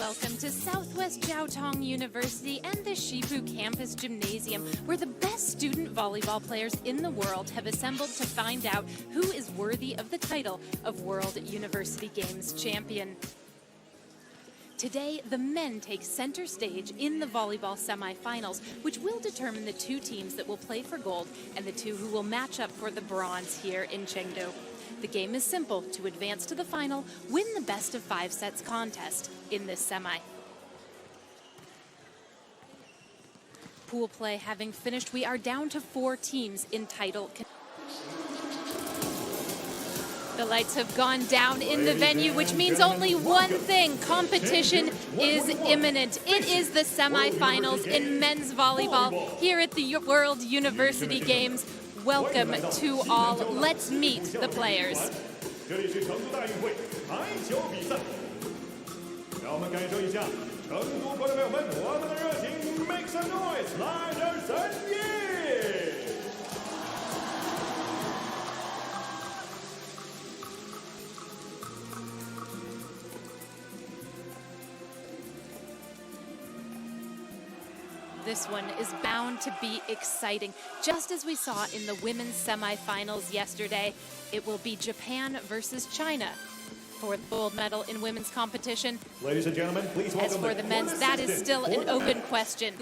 Welcome to Southwest Jiaotong University and the Shipu Campus Gymnasium, where the best student volleyball players in the world have assembled to find out who is worthy of the title of World University Games Champion. Today, the men take center stage in the volleyball semifinals, which will determine the two teams that will play for gold and the two who will match up for the bronze here in Chengdu. The game is simple. To advance to the final, win the best of 5 sets contest in this semi. Pool play having finished, we are down to 4 teams in title. The lights have gone down in the venue, which means only one thing: competition is imminent. It is the semifinals in men's volleyball here at the World University Games. Welcome to all. Let's meet the players. 这里是成都大运会排球比赛，让我们感受一下成都观众朋友们我们的热情 ，Make some noise， 来人声音！ This one is bound to be exciting. Just as we saw in the women's semifinals yesterday, it will be Japan versus China for the gold medal in women's competition. Ladies and gentlemen, please welcome. As for the men's, that is still an open question.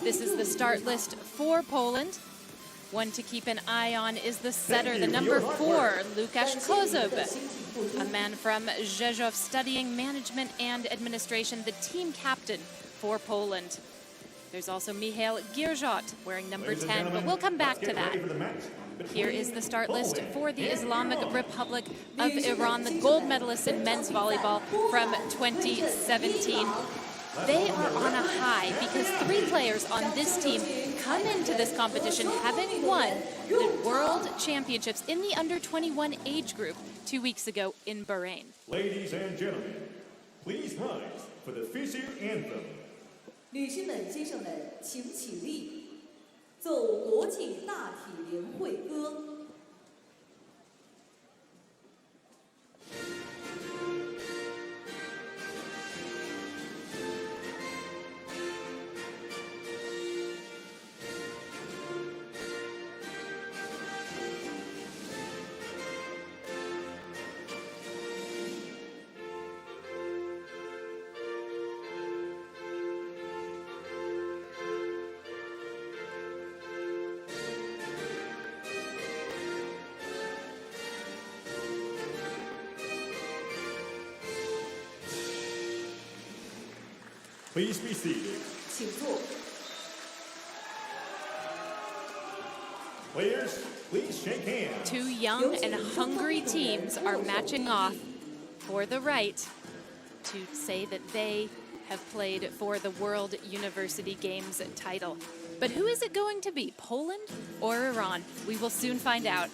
This is the start list for Poland. One to keep an eye on is the setter, the number 4, Łukasz Kozub, a man from Rzeszów studying management and administration, the team captain for Poland. There's also Michał Gierżot wearing number 10, but we'll come back to that. Here is the start list for the Islamic Republic of Iran, the gold medalists in men's volleyball from 2017. They are on a high because 3 players on this team come into this competition having won the World Championships in the under-21 age group 2 weeks ago in Bahrain. Ladies and gentlemen, please rise for the FISU anthem. 女士们、先生们，请起立，奏国庆大体联会歌。 Please be seated. 请坐。 Players, please shake hands. 2 young and hungry teams are matching off for the right to say that they have played for the World University Games title. But who is it going to be, Poland or Iran? We will soon find out.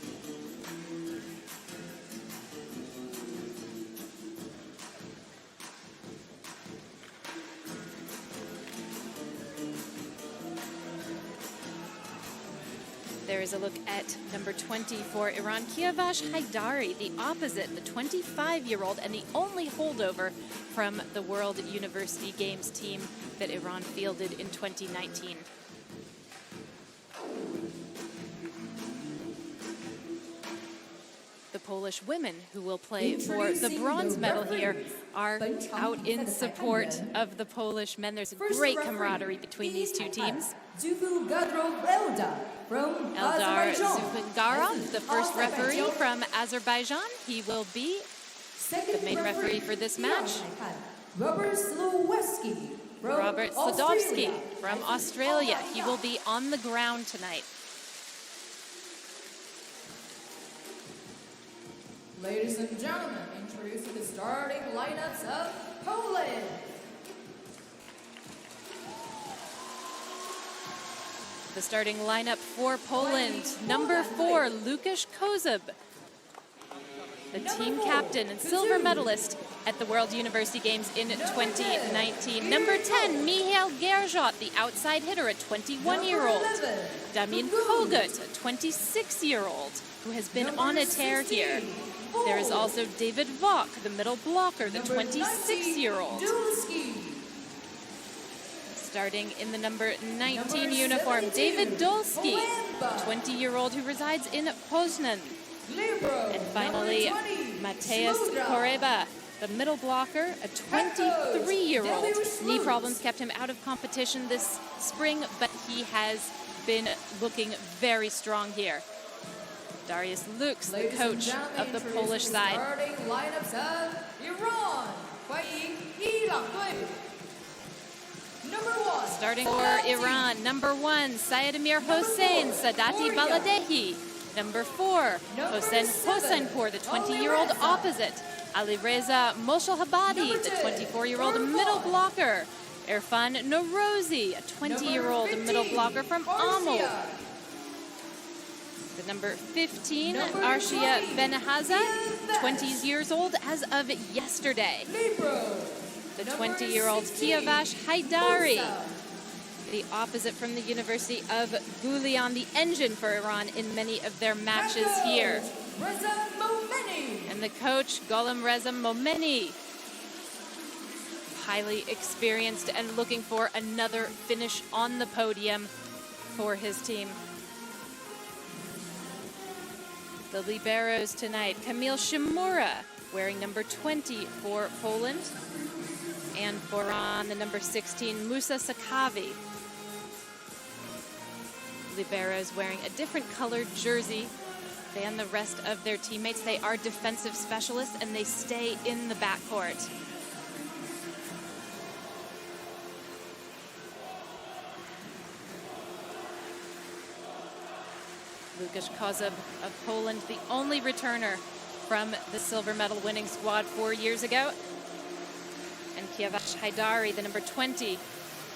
There is a look at number 20 for Iran, Kiavash Haidari, the opposite, the 25-year-old and the only holdover from the World University Games team that Iran fielded in 2019. The Polish women who will play for the bronze medal here are out in support of the Polish men. There's a great camaraderie between these two teams. Eldar Zufangarov, the first referee from Azerbaijan. He will be the main referee for this match. Robert Sladovsky from Australia. He will be on the ground tonight. Ladies and gentlemen, introducing the starting lineups of Poland. The starting lineup for Poland, number 4, Łukasz Kozub, the team captain and silver medalist at the World University Games in 2019. Number 10, Michał Gierżot, the outside hitter, a 21-year-old. Damian Kogut, a 26-year-old, who has been on a tear here. There is also David Vok, the middle blocker, the 26-year-old. Starting in the number 19 uniform, David Dolski, 20-year-old who resides in Poznan. And finally, Mateusz Poreba, the middle blocker, a 23-year-old. Knee problems kept him out of competition this spring, but he has been looking very strong here. Darius Lux, the coach of the Polish side. Starting for Iran, number 1, Sayedemir Hossein Sadati Baladehi. Number 4, Hossein Hosenpour, the 20-year-old opposite. Alireza Moshelhabadi, the 24-year-old middle blocker. Irfan Norozi, a 20-year-old middle blocker from Amol. The number 15, Arshia Benahaza, 20 years old as of yesterday. The 20-year-old Kiavash Haidari, the opposite from the University of Gulian, the engine for Iran in many of their matches here. And the coach, Golem Reza Momeni, highly experienced and looking for another finish on the podium for his team. The liberos tonight, Kamil Shimura, wearing number 20 for Poland. And for Iran, the number 16, Musa Sakavi. Liberos wearing a different colored jersey than the rest of their teammates. They are defensive specialists and they stay in the backcourt. Lukasz Kozub of Poland, the only returner from the silver medal winning squad 4 years ago. And Kiavash Haidari, the number 20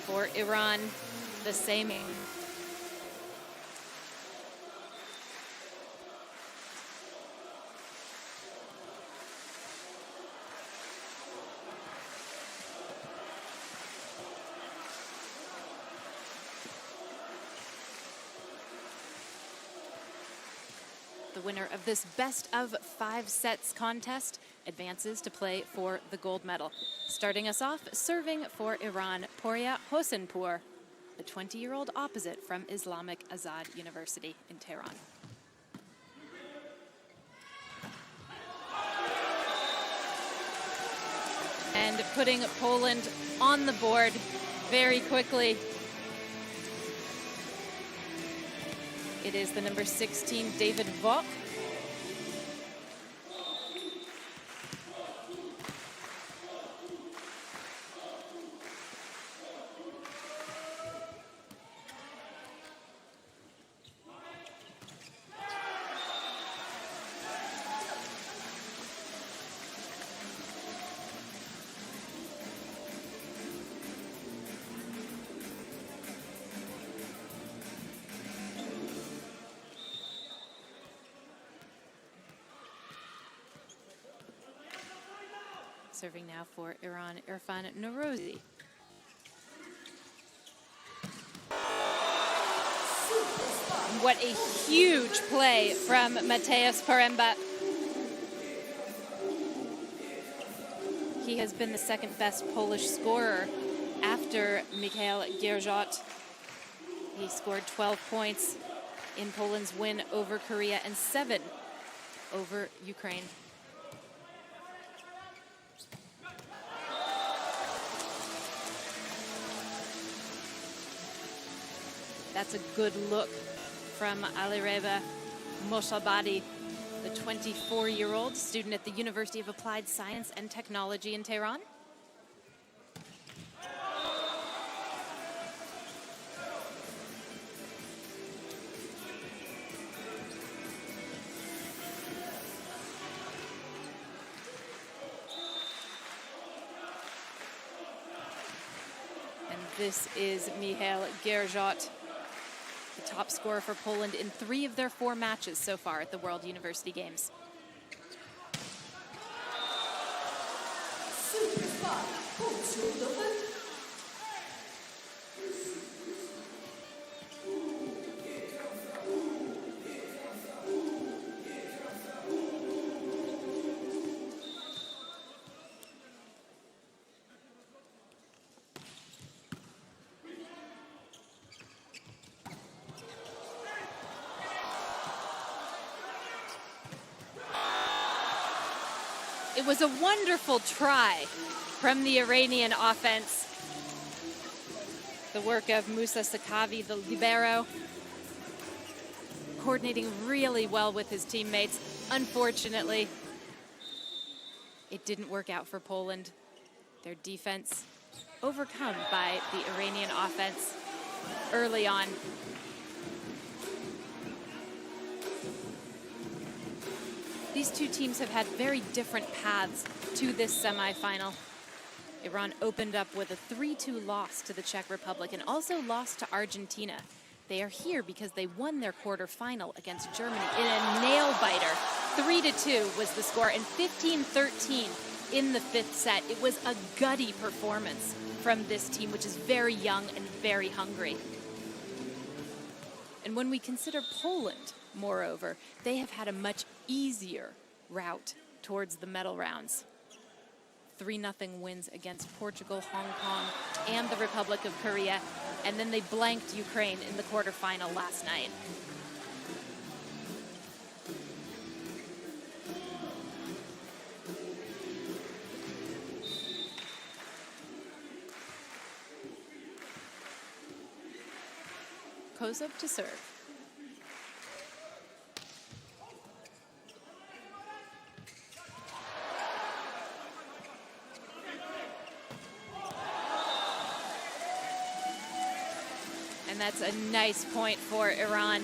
for Iran, the same. The winner of this best of 5 sets contest advances to play for the gold medal. Starting us off, serving for Iran, Porya Hosenpour, the 20-year-old opposite from Islamic Azad University in Tehran. And putting Poland on the board very quickly. It is the number 16, David Vok. Serving now for Iran, Irfan Norozi. What a huge play from Mateusz Poreba. He has been the second best Polish scorer after Mikhail Gierżot. He scored 12 points in Poland's win over Korea and 7 over Ukraine. That's a good look from Alireza Moshelhabadi, the 24-year-old student at the University of Applied Science and Technology in Tehran. And this is Mikhail Gierżot, the top scorer for Poland in 3 of their 4 matches so far at the World University Games. It was a wonderful try from the Iranian offense. The work of Musa Sakavi, the libero, coordinating really well with his teammates. Unfortunately, it didn't work out for Poland. Their defense overcome by the Iranian offense early on. These two teams have had very different paths to this semifinal. Iran opened up with a 3-2 loss to the Czech Republic and also lost to Argentina. They are here because they won their quarterfinal against Germany in a nail-biter. 3-2 was the score, and 15-13 in the fifth set. It was a gutty performance from this team, which is very young and very hungry. And when we consider Poland, moreover, they have had a much easier route towards the medal rounds. 3-0 wins against Portugal, Hong Kong, and the Republic of Korea, and then they blanked Ukraine in the quarterfinal last night. Kozub to serve. And that's a nice point for Iran.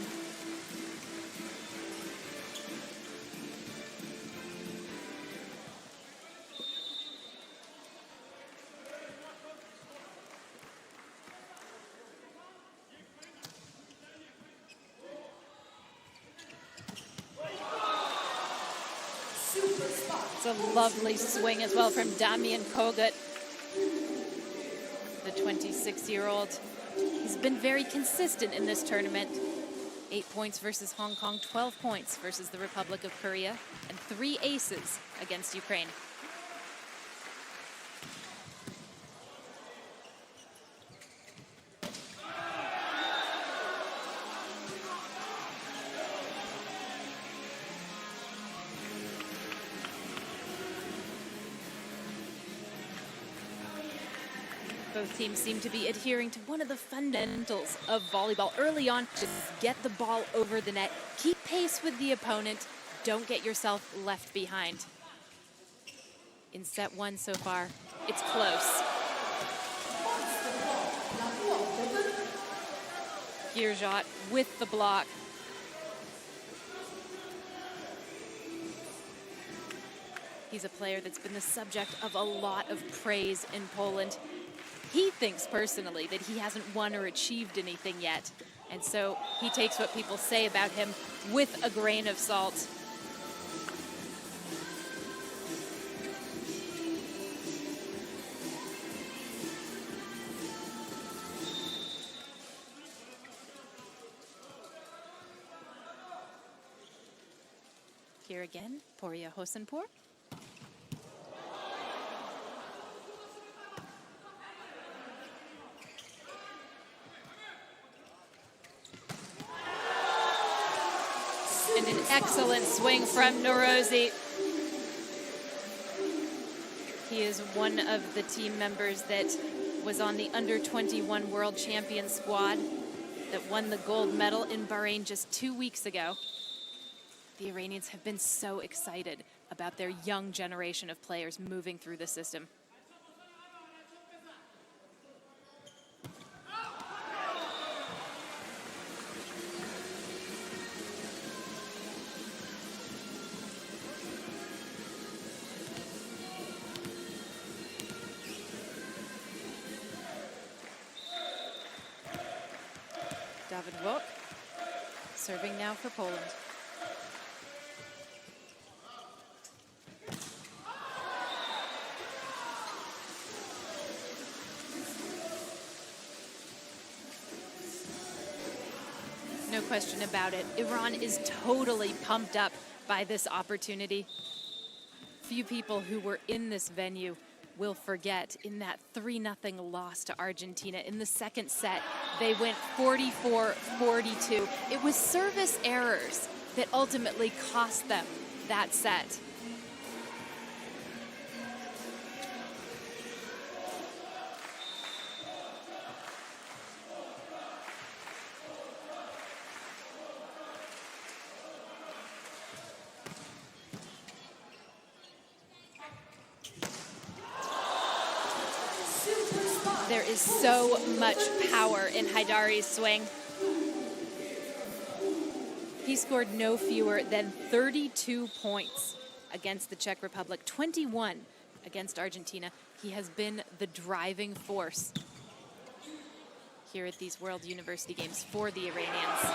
It's a lovely swing as well from Damian Kogut, the 26-year-old. He's been very consistent in this tournament. 8 points versus Hong Kong, 12 points versus the Republic of Korea, and 3 aces against Ukraine. Both teams seem to be adhering to one of the fundamentals of volleyball. Early on, just get the ball over the net, keep pace with the opponent, don't get yourself left behind. In set 1 so far, it's close. Girjot with the block. He's a player that's been the subject of a lot of praise in Poland. He thinks personally that he hasn't won or achieved anything yet. And so he takes what people say about him with a grain of salt. Here again, Porya Hosenpour. And an excellent swing from Norozi. He is one of the team members that was on the under-21 world champion squad that won the gold medal in Bahrain just 2 weeks ago. The Iranians have been so excited about their young generation of players moving through the system. David Wok serving now for Poland. No question about it. Iran is totally pumped up by this opportunity. Few people who were in this venue will forget in that 3-0 loss to Argentina. In the second set, they went 44-42. It was service errors that ultimately cost them that set. There is so much power in Haidari's swing. He scored no fewer than 32 points against the Czech Republic, 21 against Argentina. He has been the driving force here at these World University Games for the Iranians.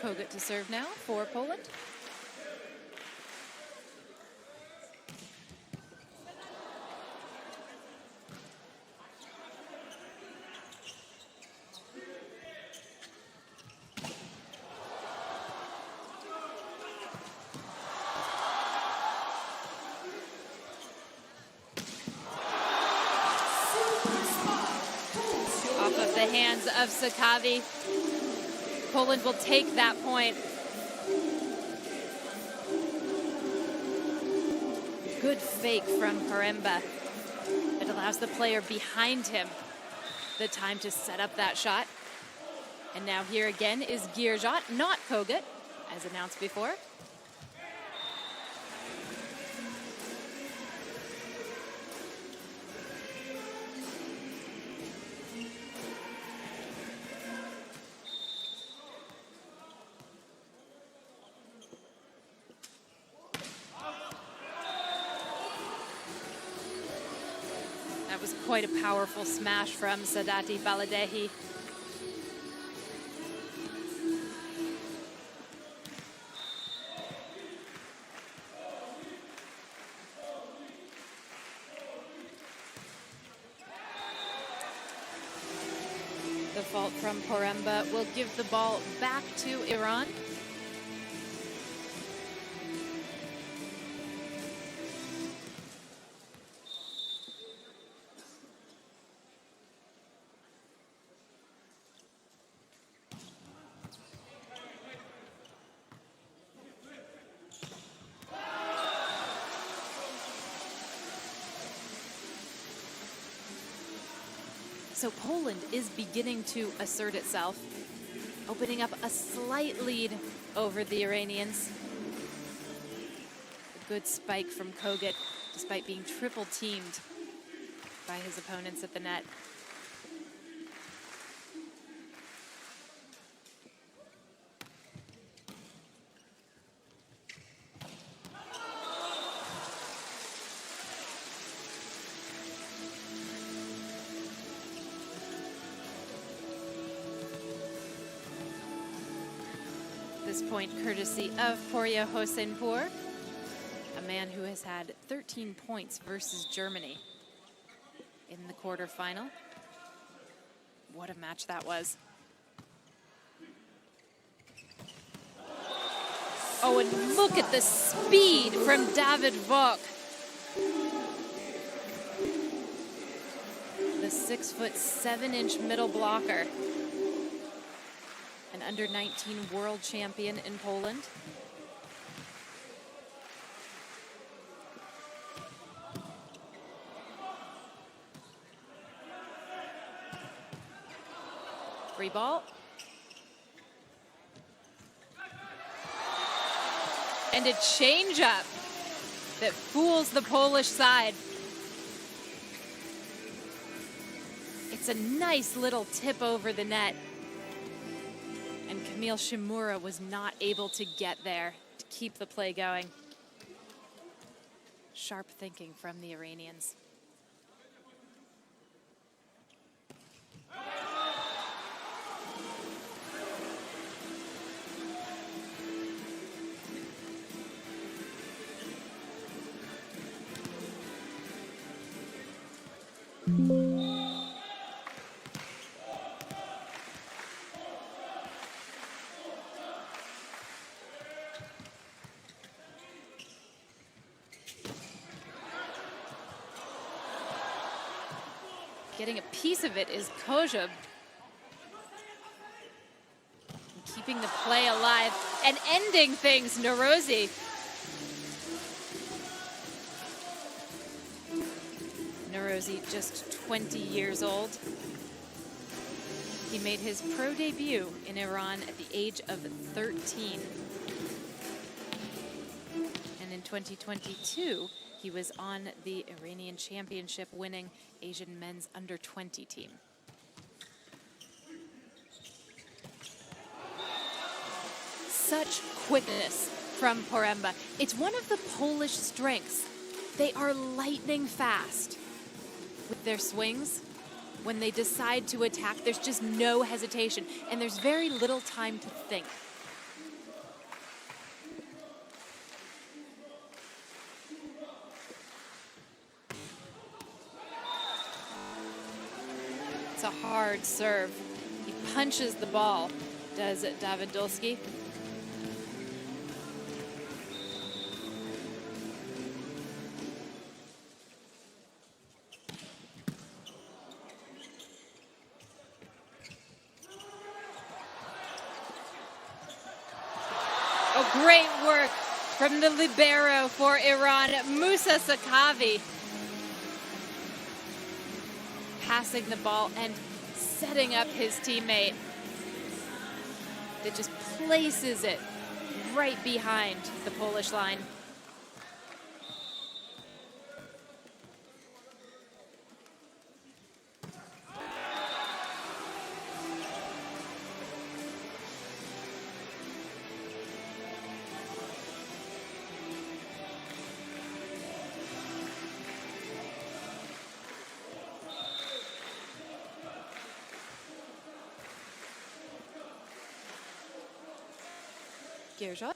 Kogut to serve now for Poland. Off of the hands of Sakavi. Poland will take that point. Good fake from Poremba. It allows the player behind him the time to set up that shot. And now here again is Girjot, not Kogut, as announced before. That was quite a powerful smash from Sadati Baladehi. The fault from Poremba will give the ball back to Iran. So Poland is beginning to assert itself, opening up a slight lead over the Iranians. A good spike from Kogut, despite being triple teamed by his opponents at the net. This point courtesy of Porya Hosenpour, a man who has had 13 points versus Germany in the quarterfinal. What a match that was. Oh, and look at the speed from David Vok. The 6'7" middle blocker. An under-19 world champion in Poland. Free ball. And a change-up that fools the Polish side. It's a nice little tip over the net. And Kamil Shimura was not able to get there to keep the play going. Sharp thinking from the Iranians. Getting a piece of it is Kozhub. Keeping the play alive. and ending things, Norozi. Norozi, just 20 years old. He made his pro debut in Iran at the age of 13. And in 2022, he was on the Iranian championship winning Asian men's under-20 team. Such quickness from Poręba. It's one of the Polish strengths. They are lightning fast with their swings. When they decide to attack, there's just no hesitation, and there's very little time to think. It's a hard serve. He punches the ball, does Dawidowski. Great work from the libero for Iran, Musa Sakavi. Passing the ball and setting up his teammate that just places it right behind the Polish line. Gierżot.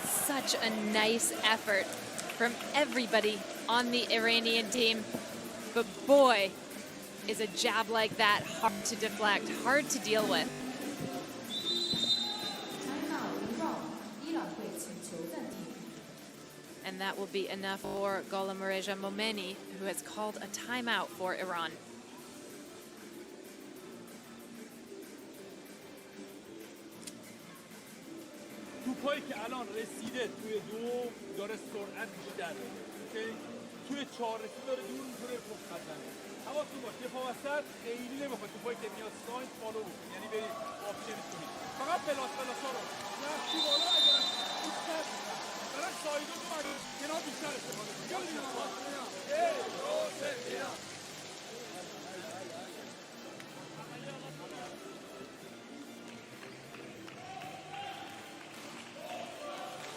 Such a nice effort from everybody on the Iranian team. But boy, is a jab like that hard to deflect, hard to deal with. And that will be enough for Golomereja Momeni, who has called a timeout for Iran. توپایی که الان رسیده توی دو داره سرعت بیشتر میده. توی چهار رسید داره دور می‌کنه پشت میزنه. حواستون باشه دفاع وسط خیلی نمیخواد توپایی که میاد ساین فالو بکنید. یعنی برید آپشنش کنید. فقط پلاس‌ها رو رفتی بالا اگر بیشتر برای سایدو تو کنار بیشتر استفاده کنید. یا ببینیم آقا.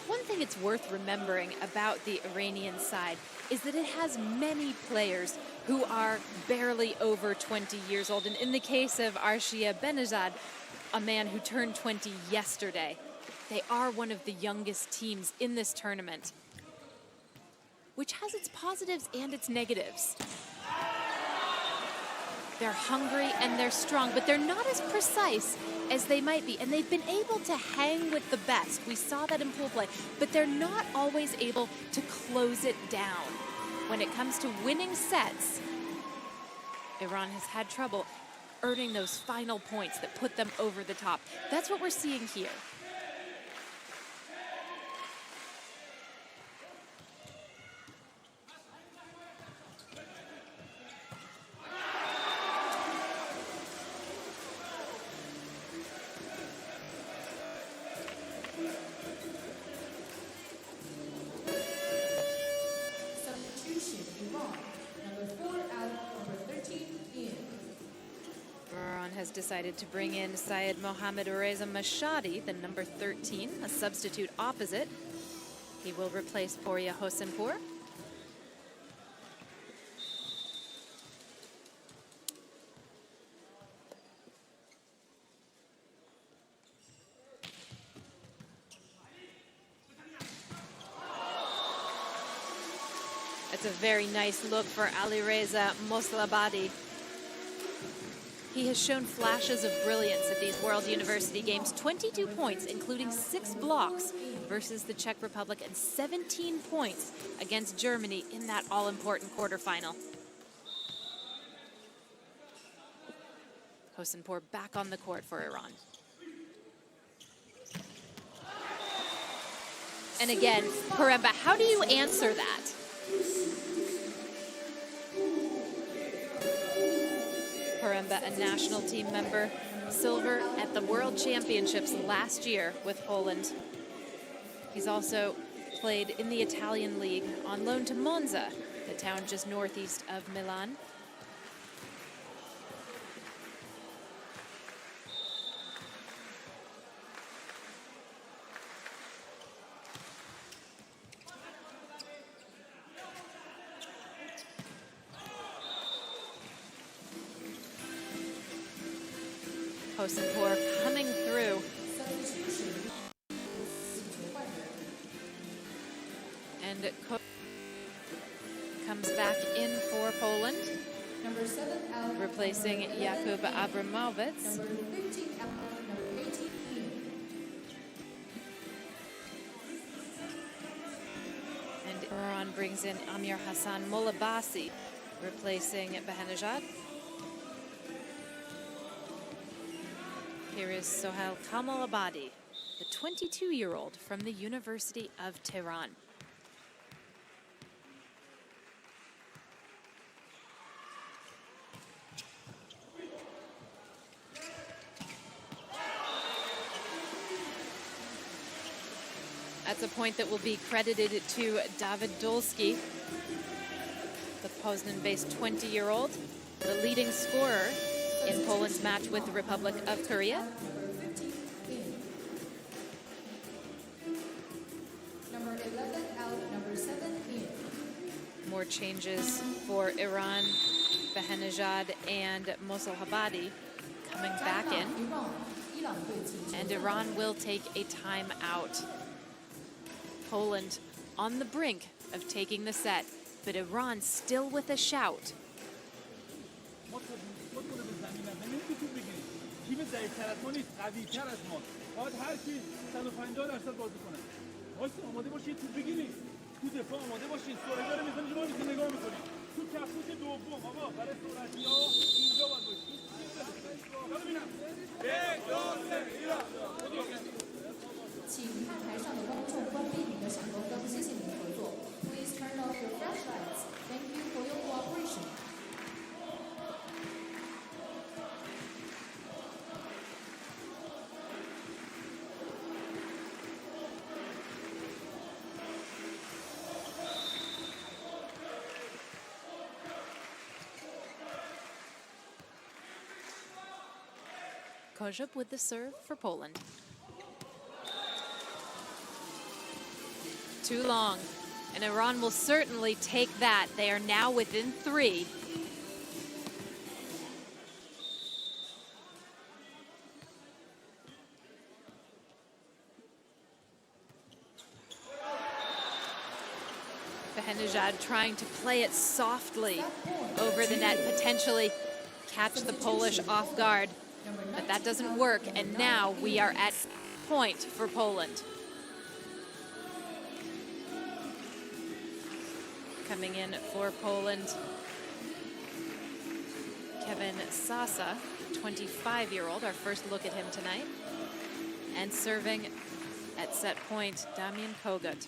One thing it's worth remembering about the Iranian side is that it has many players who are barely over 20 years old. And in the case of Arshia Benazad, a man who turned 20 yesterday, they are one of the youngest teams in this tournament, which has its positives and its negatives. They're hungry and they're strong, but they're not as precise as they might be. And they've been able to hang with the best. We saw that in pool play, but they're not always able to close it down. When it comes to winning sets, Iran has had trouble earning those final points that put them over the top. That's what we're seeing here. Has decided to bring in Syed Mohammad Reza Mashadi, the number 13, a substitute opposite. He will replace Porya Hosenpour. It's a very nice look for Ali Reza Moslabadi. He has shown flashes of brilliance at these World University Games. 22 points, including 6 blocks versus the Czech Republic, and 17 points against Germany in that all-important quarterfinal. Hosenpour back on the court for Iran. And again, Paremba, how do you answer that? Paremba, a national team member, silver at the World Championships last year with Poland. He's also played in the Italian League on loan to Monza, the town just northeast of Milan. Hosenpour coming through. And comes back in for Poland. Number 7 out. Replacing Jakub Abramovitz. Number 15 out. Number 18 in. And Iran brings in Amir Hassan Molabasi, replacing Behenejad. Here is Sohail Kamalabadi, the 22-year-old from the University of Tehran. That's a point that will be credited to David Dolski, the Poznan-based 20-year-old, the leading scorer in Poland's match with the Republic of Korea. Number 11 out. Number 7 in. More changes for Iran, Behenejad and Mosalhabadi coming back in. And Iran will take a timeout. Poland on the brink of taking the set, but Iran still with a shout. تیم ضعیف‌تر از ما نیست، قوی‌تر از ما. باید هر کی 150% بازی کنه. واسه آماده باشید تو بگیرید. تو دفاع آماده باشید. سرعت رو می‌زنید شما می‌تونید نگاه می‌کنید. تو کفوش دوم آقا برای سرعتی‌ها اینجا باید باشید. ببینم. 1 2 3 ایران. 请看台上的观众关闭你的闪光灯，谢谢你的合作。Please turn off your flashlights. Thank you for your cooperation. Kozub with the serve for Poland. Too long, and Iran will certainly take that. They are now within 3. Behenejad trying to play it softly over the net, potentially catch the Polish off guard. But that doesn't work, and now we are at point for Poland. Coming in for Poland, Kevin Sasa, 25-year-old, our first look at him tonight. And serving at set point, Damian Kogut.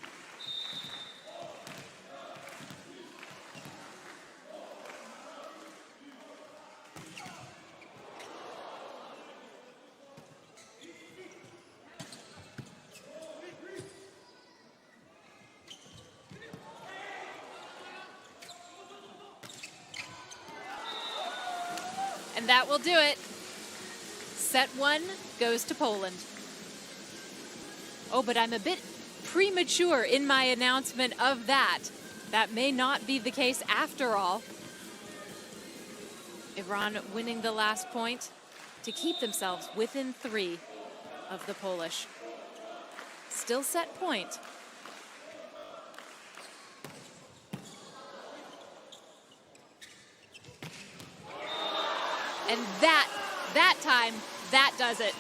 And that will do it. Set 1 goes to Poland. Oh, but I'm a bit premature in my announcement of that. That may not be the case after all. Iran winning the last point to keep themselves within 3 of the Polish. Still set point. And that time, that does it.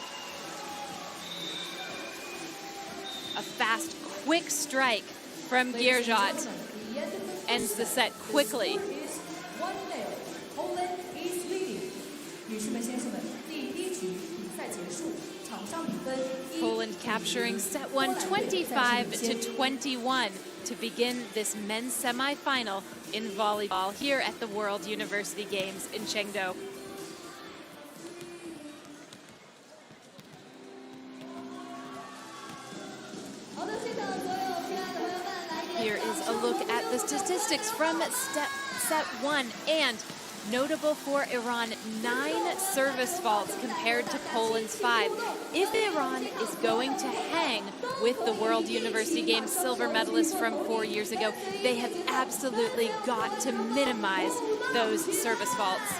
A fast, quick strike from Gierjot ends the set quickly. Poland capturing set one 25-21 to begin this men's semifinal in volleyball here at the World University Games in Chengdu. Here is a look at the statistics from set one, and notable for Iran, 9 service faults compared to Poland's 5. If Iran is going to hang with the World University Games silver medalists from 4 years ago, they have absolutely got to minimize those service faults.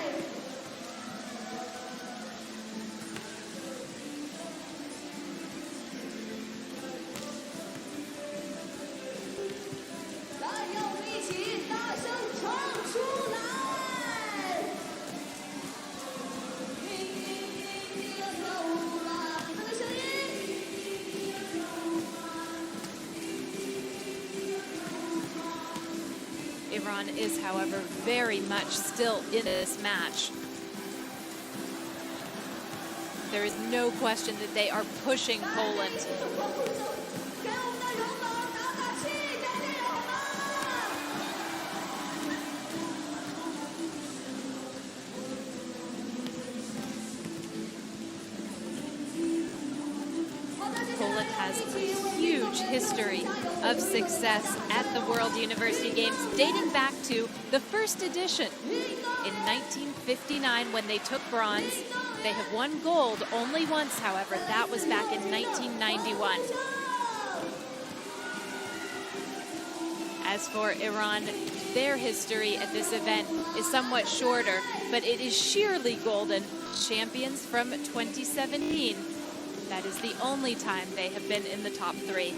Iran is, however, very much still in this match. There is no question that they are pushing Poland. Poland has a huge history of success at the World University Games, dating back to the first edition in 1959 when they took bronze. They have won gold only once, however. That was back in 1991. As for Iran, their history at this event is somewhat shorter, but it is sheerly golden. Champions from 2017. That is the only time they have been in the top 3.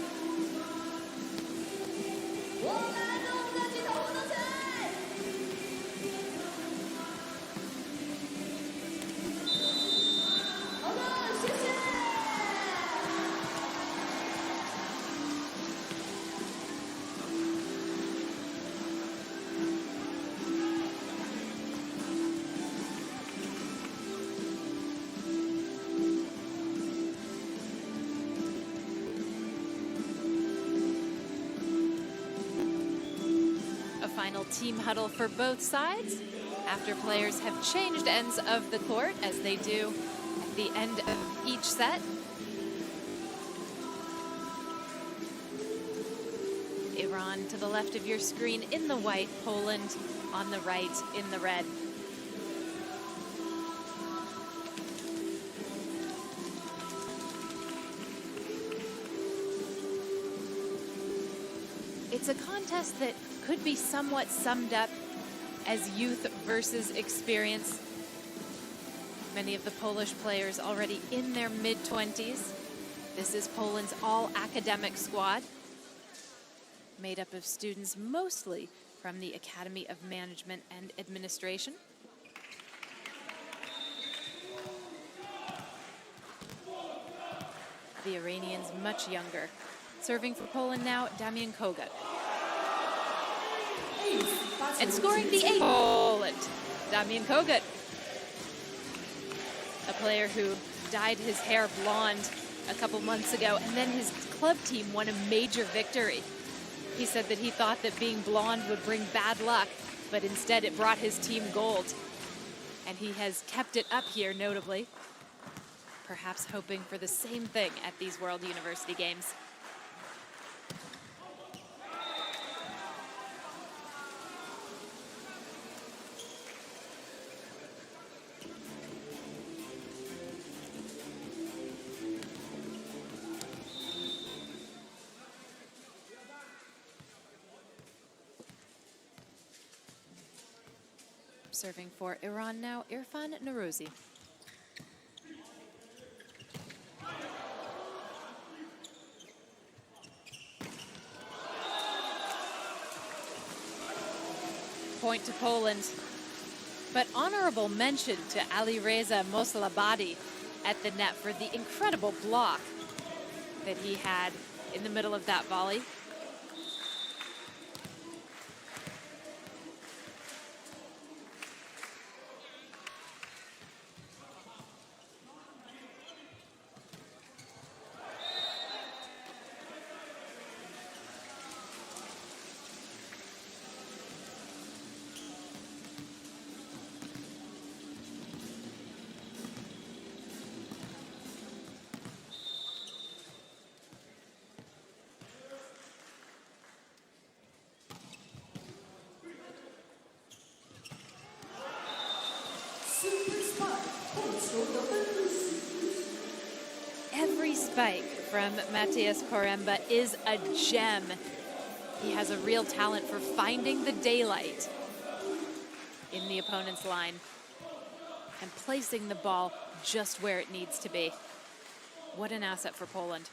Final team huddle for both sides after players have changed ends of the court, as they do at the end of each set. Iran to the left of your screen in the white, Poland on the right in the red. It's a contest that could be somewhat summed up as youth versus experience. Many of the Polish players already in their mid-20s. This is Poland's all-academic squad, made up of students mostly from the Academy of Management and Administration. The Iranians much younger. Serving for Poland now, Damian Kogut. And scoring the 8. Poland, Damian Kogut. A player who dyed his hair blonde a couple months ago, and then his club team won a major victory. He said that he thought that being blonde would bring bad luck, but instead it brought his team gold. And he has kept it up here, notably. Perhaps hoping for the same thing at these World University Games. Serving for Iran now, Irfan Narouzi. Point to Poland. But honorable mention to Alireza Mosalabadi at the net for the incredible block that he had in the middle of that volley. Every spike from Matthias Poremba is a gem. He has a real talent for finding the daylight in the opponent's line and placing the ball just where it needs to be. What an asset for Poland.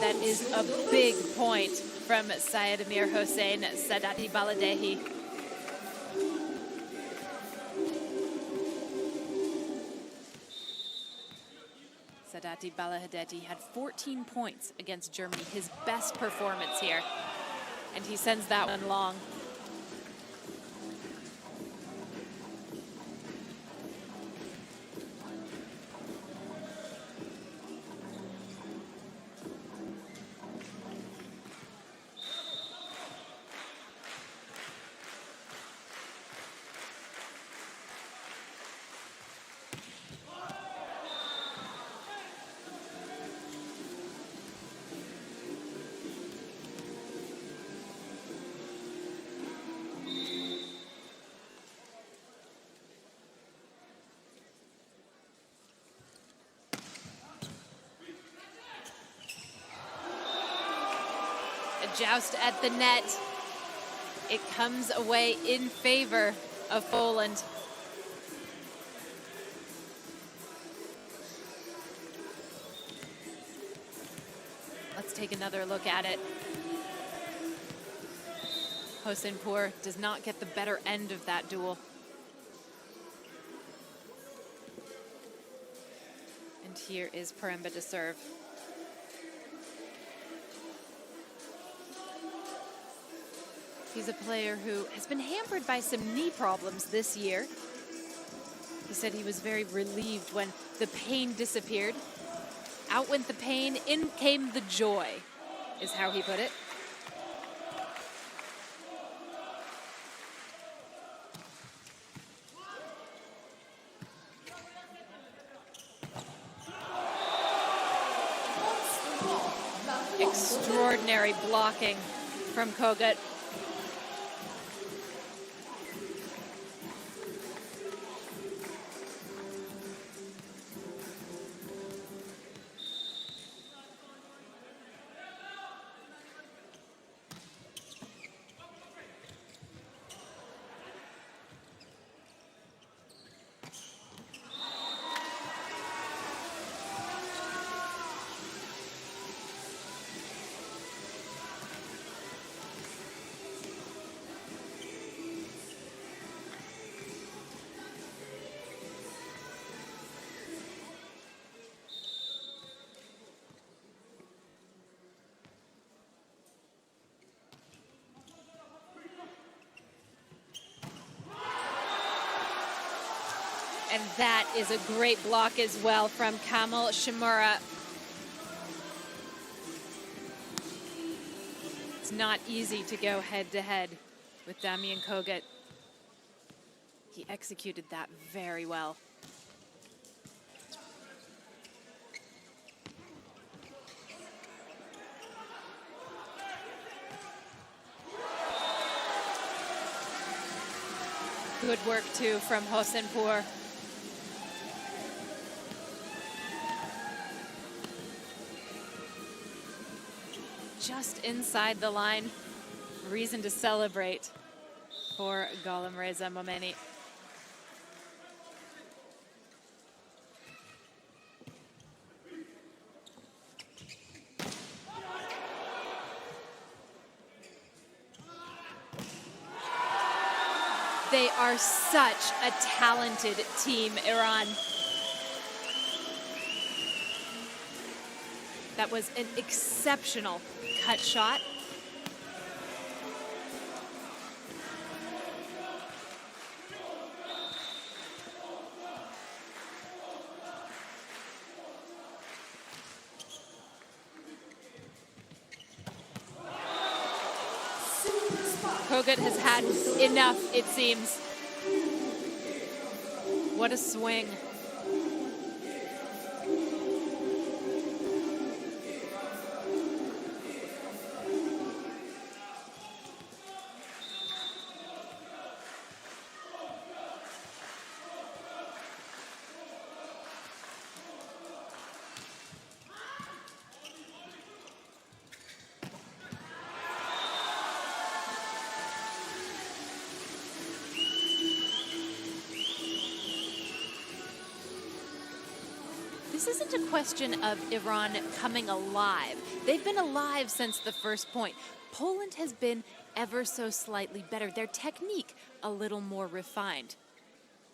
That is a big point from Syed Amir Hossein Sadati Baladehi. Sadati Baladehi had 14 points against Germany, his best performance here. And he sends that one long. Joust at the net. It comes away in favor of Poland. Let's take another look at it. Hosenpur does not get the better end of that duel. And here is Poremba to serve. He's a player who has been hampered by some knee problems this year. He said he was very relieved when the pain disappeared. Out went the pain, in came the joy, is how he put it. Extraordinary blocking from Kogut. And that is a great block as well from Kamil Shimura. It's not easy to go head-to-head with Damian Kogut. He executed that very well. Good work, too, from Hosenpur. Just inside the line, reason to celebrate for Golemreza Momeni. They are such a talented team, Iran. That was an exceptional cut shot. Kogut has had enough, it seems. What a swing. This isn't a question of Iran coming alive. They've been alive since the first point. Poland has been ever so slightly better. Their technique a little more refined.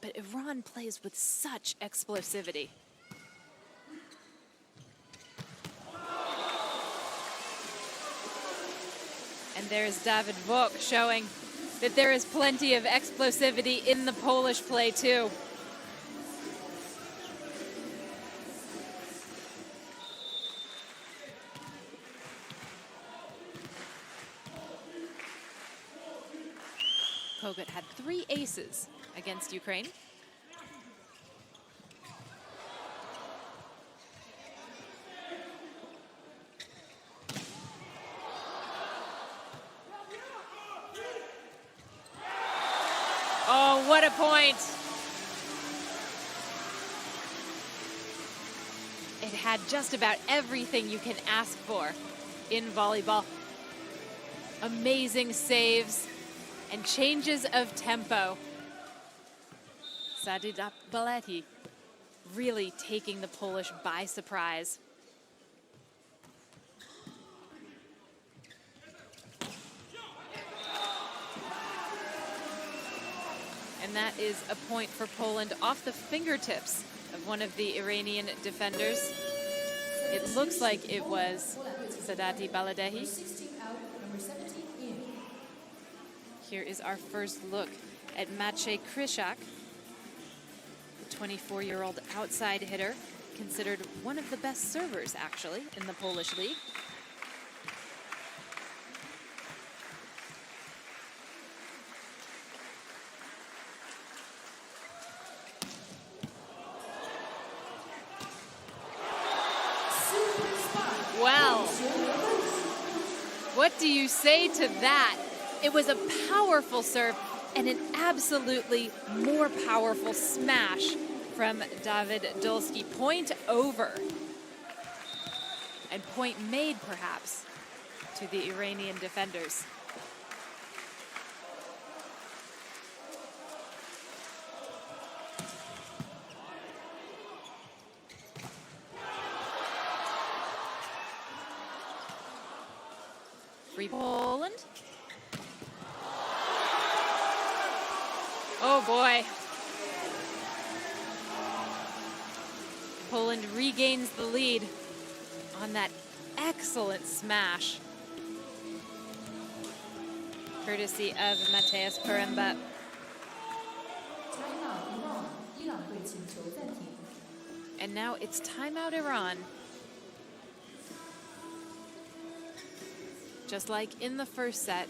But Iran plays with such explosivity. And there's David Vok showing that there is plenty of explosivity in the Polish play too. Kogut had 3 aces against Ukraine. Oh, what a point. It had just about everything you can ask for in volleyball. Amazing saves and changes of tempo. Sadida Baleti really taking the Polish by surprise. And that is a point for Poland off the fingertips of one of the Iranian defenders. It looks like it was Sadati Baladehi. Here is our first look at Maciej Krysiak, the 24-year-old outside hitter, considered one of the best servers, actually, in the Polish league. Well, what do you say to that? It was a powerful serve and an absolutely more powerful smash from David Dulski. Point over. And point made, perhaps, to the Iranian defenders. Free Poland. Oh boy. Poland regains the lead on that excellent smash, courtesy of Mateusz Poręba. And now it's timeout Iran. Just like in the first set,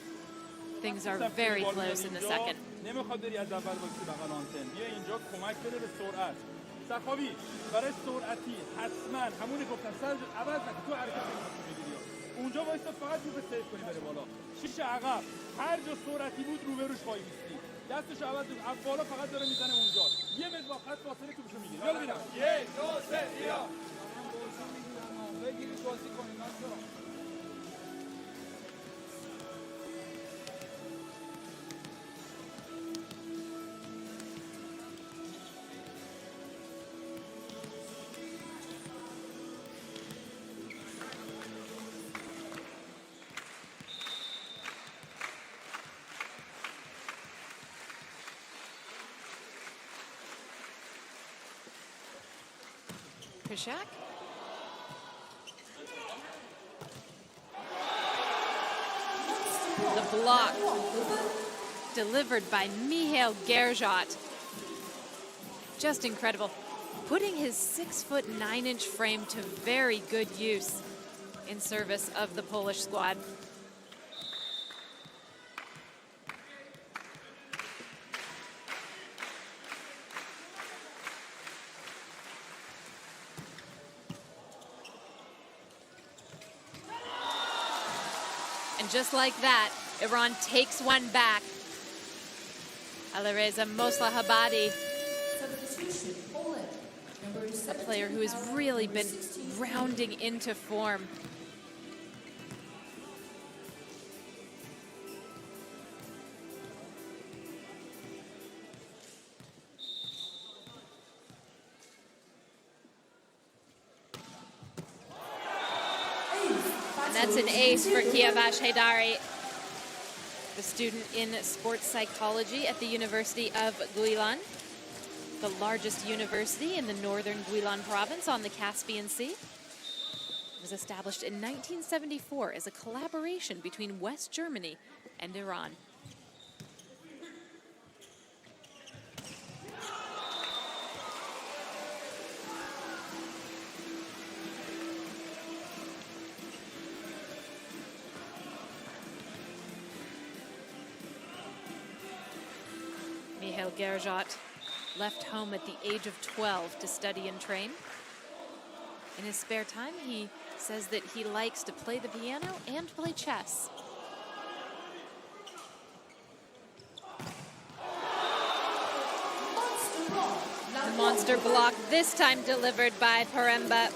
things are very close in the second. نمیخواد بری از اول وایسی بغل آنتن. بیا اینجا کمک بده به سرعت. صفاوی برای سرعتی حتما همونی گفتم سر عوض نکن تو حرکت میگیری. اونجا وایسا فقط رو به سیف کنی بره بالا. شیش عقب هر جا سرعتی بود رو بروش وای میستی. دستش عوض کن. بالا فقط داره میزنه اونجا. یه متر با خط فاصله توپشو میگیره. یالا ببینم. 1 2 3 بیا. بگیرید بازی کنید ناصر. Kushak. The block delivered by Mihail Gerjot. Just incredible. Putting his 6'9" frame to very good use in service of the Polish squad. And just like that, Iran takes one back. Alireza Moslahabadi, a player who has really been rounding into form. And that's an ace for Kiavash Haidari, the student in sports psychology at the University of Guilan, the largest university in the northern Guilan province on the Caspian Sea. It was established in 1974 as a collaboration between West Germany and Iran. Mihail Gerjot left home at the age of 12 to study and train. In his spare time, he says that he likes to play the piano and play chess. The monster block, this time delivered by Paremba.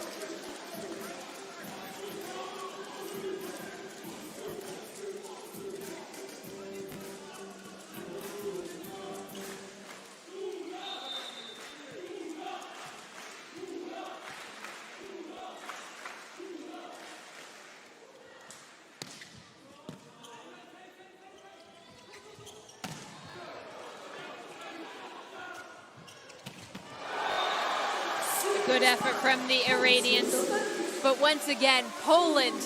Good effort from the Iranians. But once again, Poland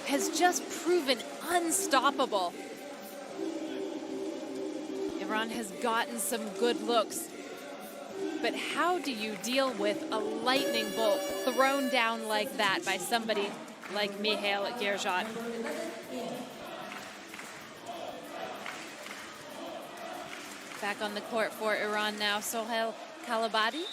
has just proven unstoppable. Iran has gotten some good looks. But how do you deal with a lightning bolt thrown down like that by somebody like Mihail Gerjot? Back on the court for Iran now, Sohail Kalabadi.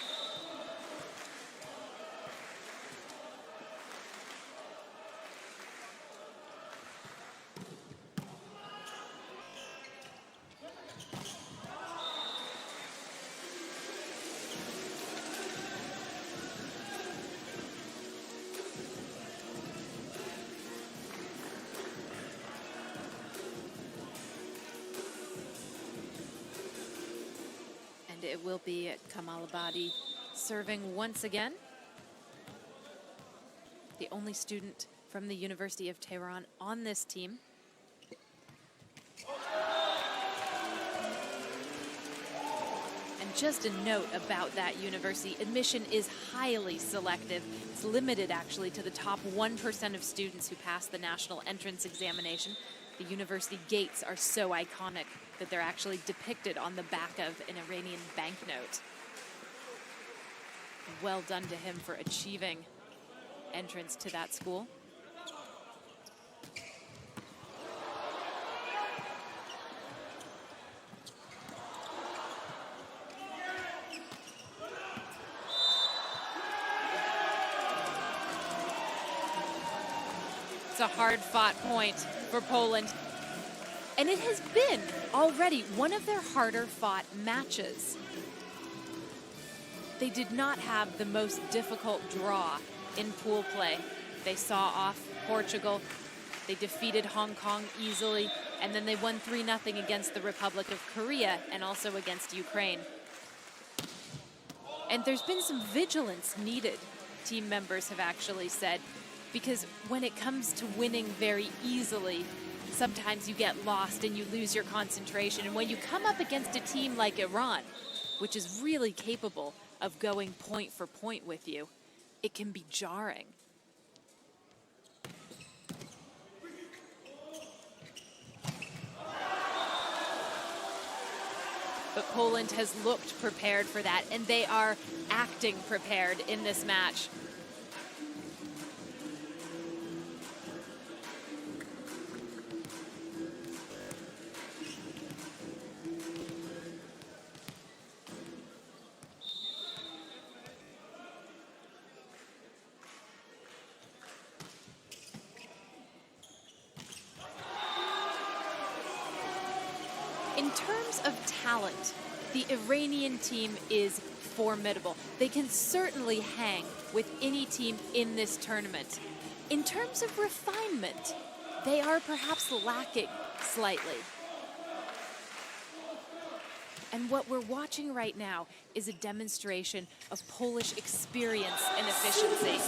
It will be Kamalabadi serving once again. The only student from the University of Tehran on this team. And just a note about that university, admission is highly selective. It's limited actually to the top 1% of students who pass the national entrance examination. The university gates are so iconic that they're actually depicted on the back of an Iranian banknote. Well done to him for achieving entrance to that school. It's a hard-fought point for Poland. And it has been already one of their harder-fought matches. They did not have the most difficult draw in pool play. They saw off Portugal. They defeated Hong Kong easily. And then they won 3-0 against the Republic of Korea and also against Ukraine. And there's been some vigilance needed, team members have actually said, because when it comes to winning very easily, sometimes you get lost and you lose your concentration. And when you come up against a team like Iran, which is really capable of going point for point with you, it can be jarring. But Poland has looked prepared for that, and they are acting prepared in this match. In terms of talent, the Iranian team is formidable. They can certainly hang with any team in this tournament. In terms of refinement, they are perhaps lacking slightly. And what we're watching right now is a demonstration of Polish experience and efficiency.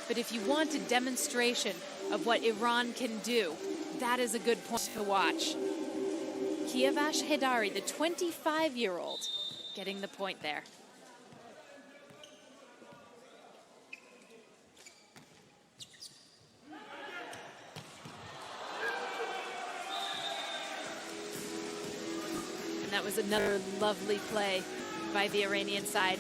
But if you want a demonstration of what Iran can do, that is a good point to watch. Kiavash Hedari, the 25-year-old, getting the point there. And that was another lovely play by the Iranian side.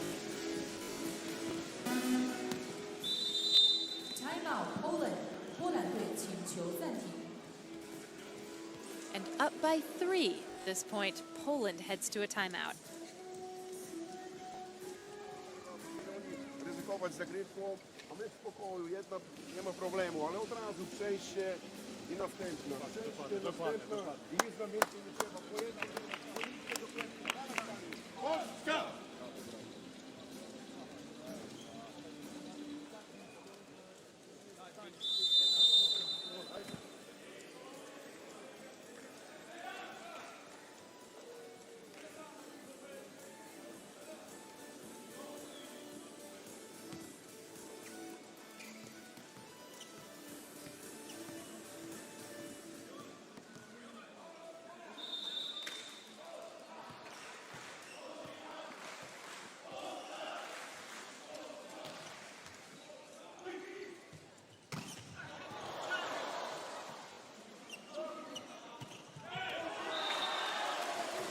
Timeout, Poland. 波兰队请求暂停。 And up by 3 at this point, Poland heads to a timeout. Ryzykować zagrywką, a my w pokoju, jedna nie ma problemu, ale od razu przejście i następna. Przejście, następna i nic nam więcej nie trzeba. Po jednej, Polska!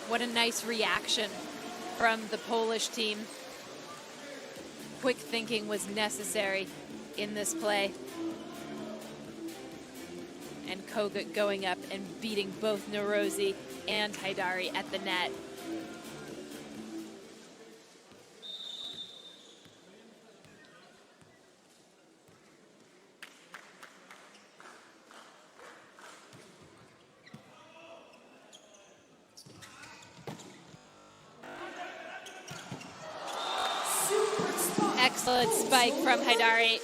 What a nice reaction from the Polish team. Quick thinking was necessary in this play. And Kogut going up and beating both Norozi and Haidari at the net. Excellent spike from Haidari.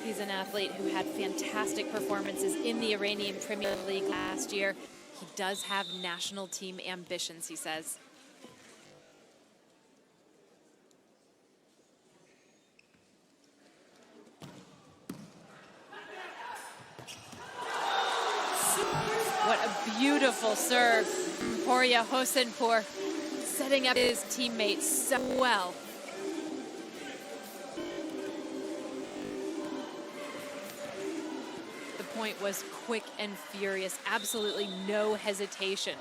He's an athlete who had fantastic performances in the Iranian Premier League last year. He does have national team ambitions, he says. What a beautiful serve. Porya Hosenpour setting up his teammates so well. The point was quick and furious. Absolutely no hesitation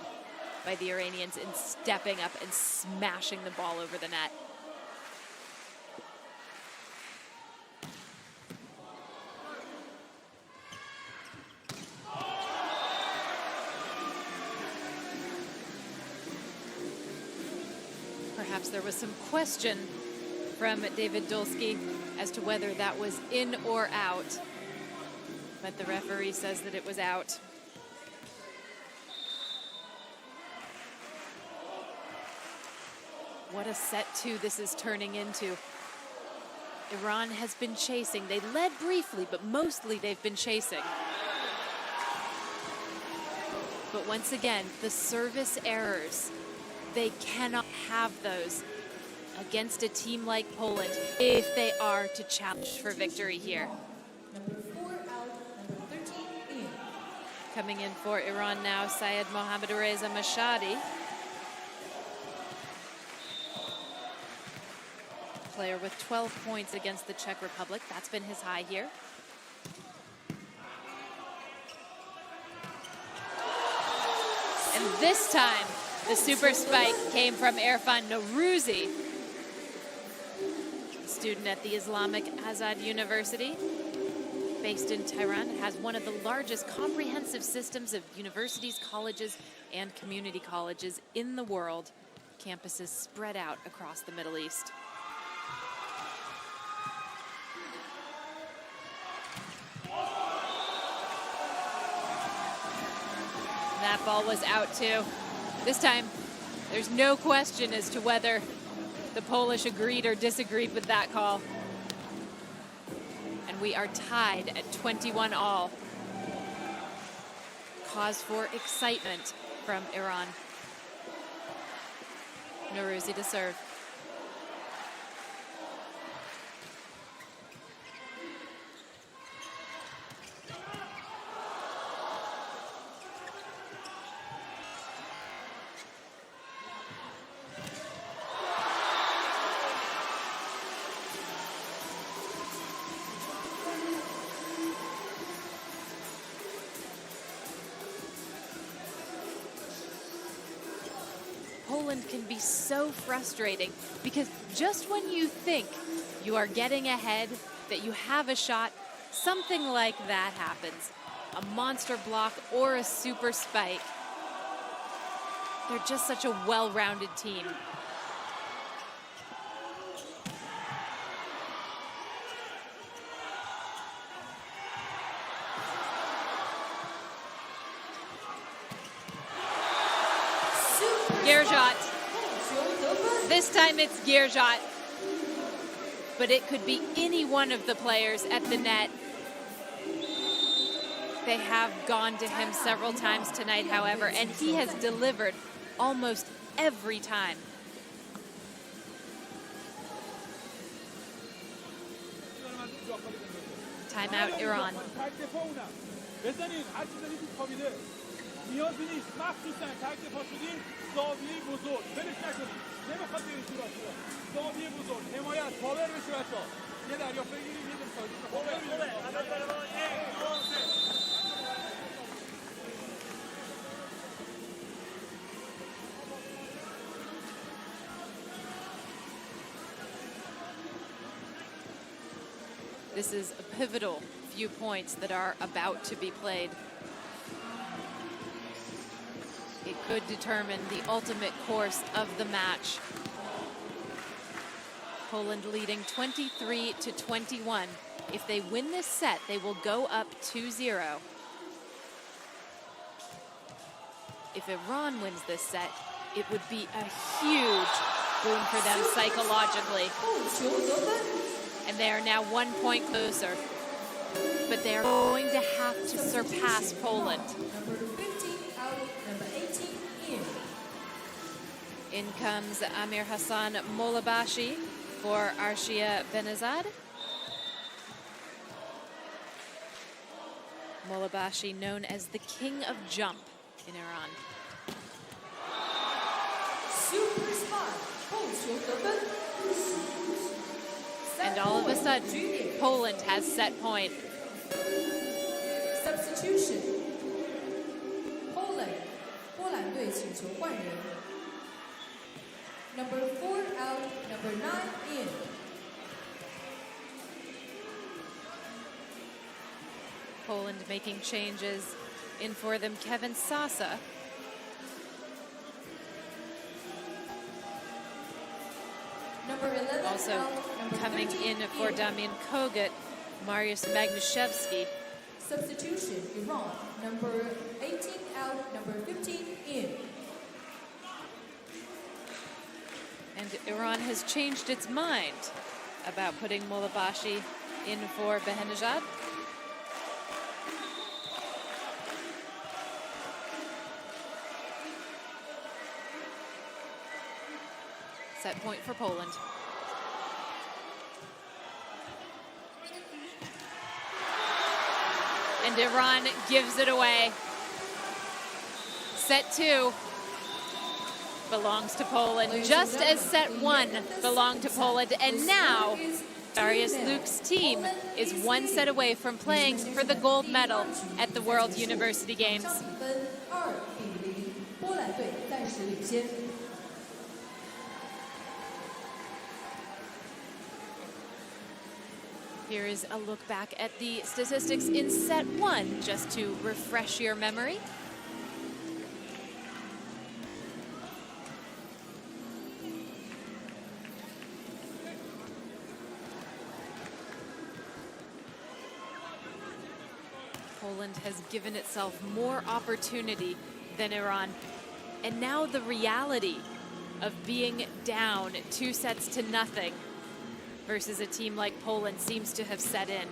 by the Iranians in stepping up and smashing the ball over the net. Perhaps there was some question from David Dolski as to whether that was in or out, but the referee says that it was out. What a set 2 this is turning into. Iran has been chasing. They led briefly, but mostly they've been chasing. But once again, the service errors, they cannot have those against a team like Poland if they are to challenge for victory here. Number 4 out, number 13 in. Coming in for Iran now, Syed Mohammad Reza Mashadi. Player with 12 points against the Czech Republic. That's been his high here. And this time, the super spike came from Erfan Nourouzi, student at the Islamic Azad University, based in Tehran. It has one of the largest comprehensive systems of universities, colleges, and community colleges in the world. Campuses spread out across the Middle East. That ball was out too. This time, there's no question as to whether the Polish agreed or disagreed with that call. And we are tied at 21 all. Cause for excitement from Iran. Nourouzi to serve. Poland can be so frustrating because just when you think you are getting ahead, that you have a shot, something like that happens. A monster block or a super spike. They're just such a well-rounded team. Gerjot. This time it's Gerjot. But it could be any one of the players at the net. They have gone to him several times tonight, however, and he has delivered almost every time. Timeout, Iran. نیازی نیست مخصوصا تک دفاع شدین زاویه بزرگ ولش نکنید نمیخواد برید تو راستو زاویه بزرگ حمایت پاور بشه بچه‌ها یه دریافت بگیرید یه This is a pivotal few points that are about to be played. It could determine the ultimate course of the match. Poland leading 23-21. If they win this set, they will go up 2-0. If Iran wins this set, it would be a huge boon for them psychologically. And they are now 1 point closer. But they are going to have to surpass Poland. In comes Amir Hassan Molabashi for Arshia Benazad. Molabashi, known as the King of Jump in Iran. And all of a sudden, Poland has set point. Substitution. Poland. 波兰队请求换人。Number 4 out, number 9 in. Poland making changes. In for them, Kevin Sasa. Number 11 Also out, coming 13 in for Damian Kogut, Mariusz Magnuszewski. Substitution, Iran. Number 18 out, number 15 in. And Iran has changed its mind about putting Molabashi in for Behenejad. Set point for Poland. And Iran gives it away. set 2 belongs to Poland, just as set 1 belonged to Poland. And now, Darius Luke's team is 1 set away from playing for the gold medal at the World University Games. 上比分2-0，波兰队暂时领先。 Here is a look back at the statistics in set 1, just to refresh your memory. Poland has given itself more opportunity than Iran. And now the reality of being down 2-0 versus a team like Poland seems to have set in.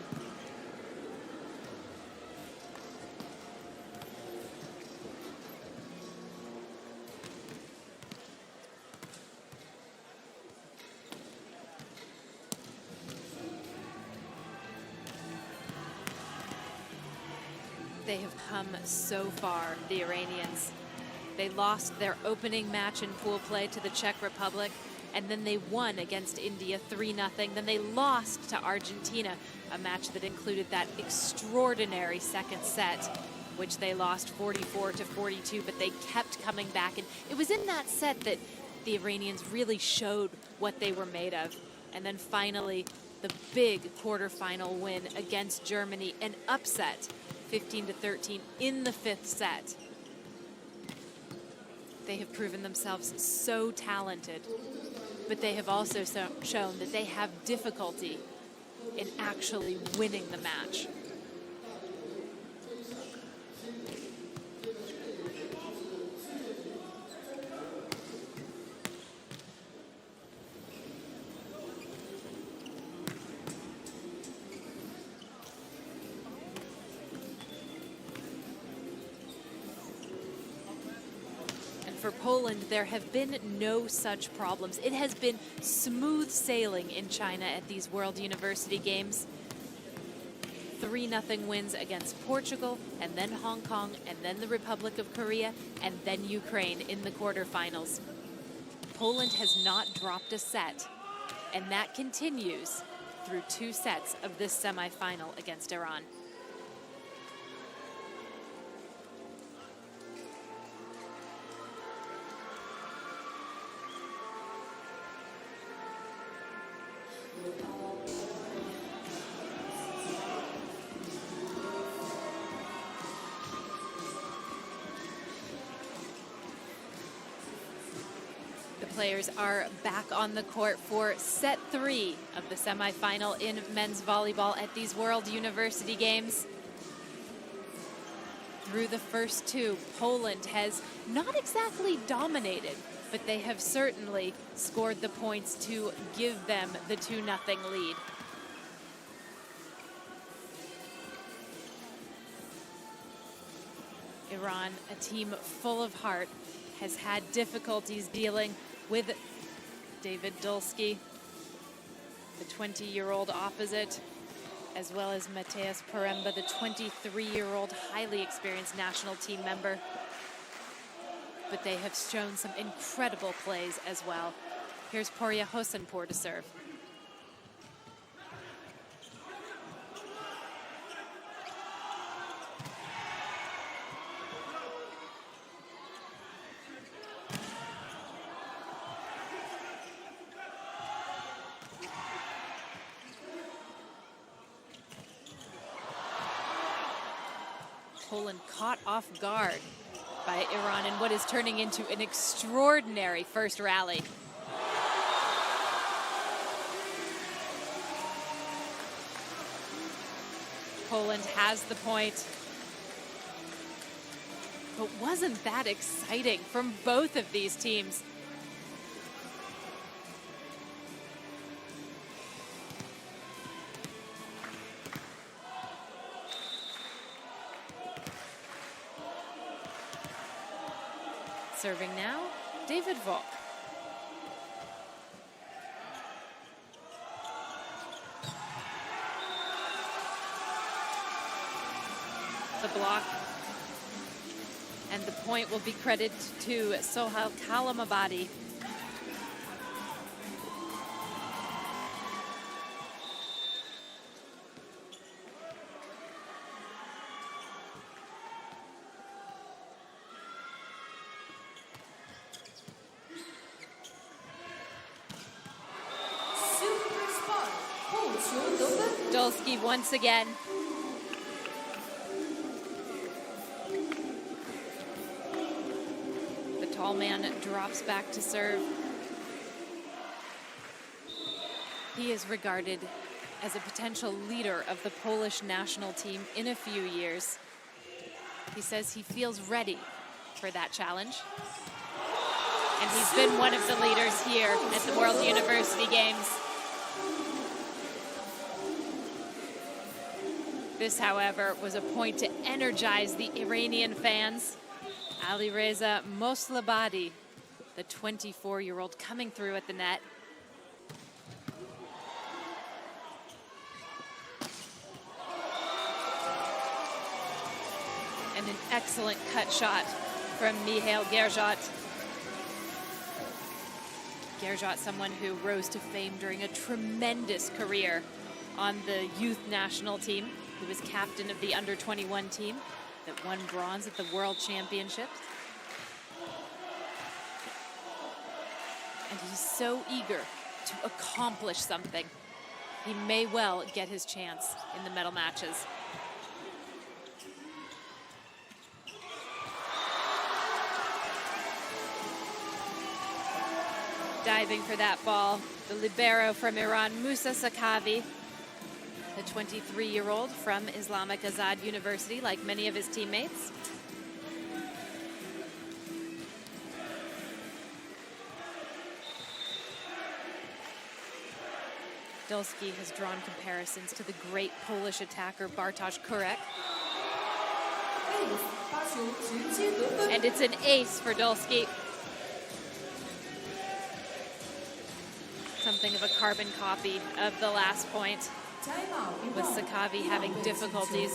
They have come so far, the Iranians. They lost their opening match in pool play to the Czech Republic, and then they won against India 3-0. Then they lost to Argentina, a match that included that extraordinary second set, which they lost 44-42, but they kept coming back. And it was in that set that the Iranians really showed what they were made of. And then finally, the big quarterfinal win against Germany, an upset, 15-13 in the 5th set. They have proven themselves so talented, but they have also shown that they have difficulty in actually winning the match. For Poland, there have been no such problems. It has been smooth sailing in China at these World University Games. 3-0 wins against Portugal, and then Hong Kong, and then the Republic of Korea, and then Ukraine in the quarterfinals. Poland has not dropped a set, and that continues through 2 sets of this semifinal against Iran. Players are back on the court for set 3 of the semifinal in men's volleyball at these World University Games. Through the first 2, Poland has not exactly dominated, but they have certainly scored the points to give them the 2-0 lead. Iran, a team full of heart, has had difficulties dealing with David Dulski, the 20-year-old opposite, as well as Mateusz Poręba, the 23-year-old highly experienced national team member. But they have shown some incredible plays as well. Here's Porya Hosenpour to serve. Poland caught off guard by Iran in what is turning into an extraordinary first rally. Poland has the point. But wasn't that exciting from both of these teams? Serving now, David Volk. The block. And the point will be credited to Sohail Kalamabadi. Dolsky once again. The tall man drops back to serve. He is regarded as a potential leader of the Polish national team in a few years. He says he feels ready for that challenge. And he's been one of the leaders here at the World University Games. This, however, was a point to energize the Iranian fans. Alireza Moslabadi, the 24-year-old, coming through at the net. And an excellent cut shot from Mihail Gerjot. Gerjot, someone who rose to fame during a tremendous career on the youth national team. He was captain of the under-21 team that won bronze at the World Championships. And he's so eager to accomplish something. He may well get his chance in the medal matches. Diving for that ball, the libero from Iran, Musa Sakavi, the 23-year-old from Islamic Azad University, like many of his teammates. Dolsky has drawn comparisons to the great Polish attacker Bartosz Kurek. And it's an ace for Dolsky. Something of a carbon copy of the last point, with Sakavi having difficulties.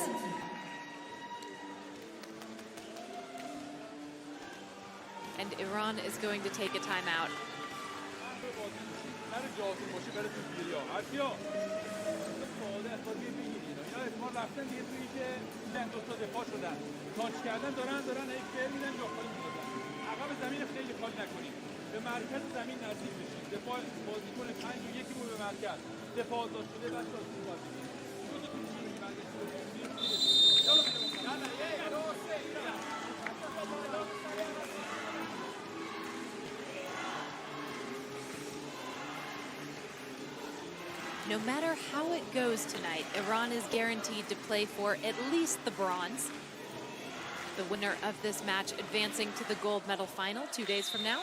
And Iran is going to take a timeout. به مرکز زمین نزدیک بشید. دفاع بازیکن 5-1 رو به مرکز. دفاع آزاد شده بچه‌ها تو بازی. No matter how it goes tonight, Iran is guaranteed to play for at least the bronze. The winner of this match advancing to the gold medal final 2 days from now.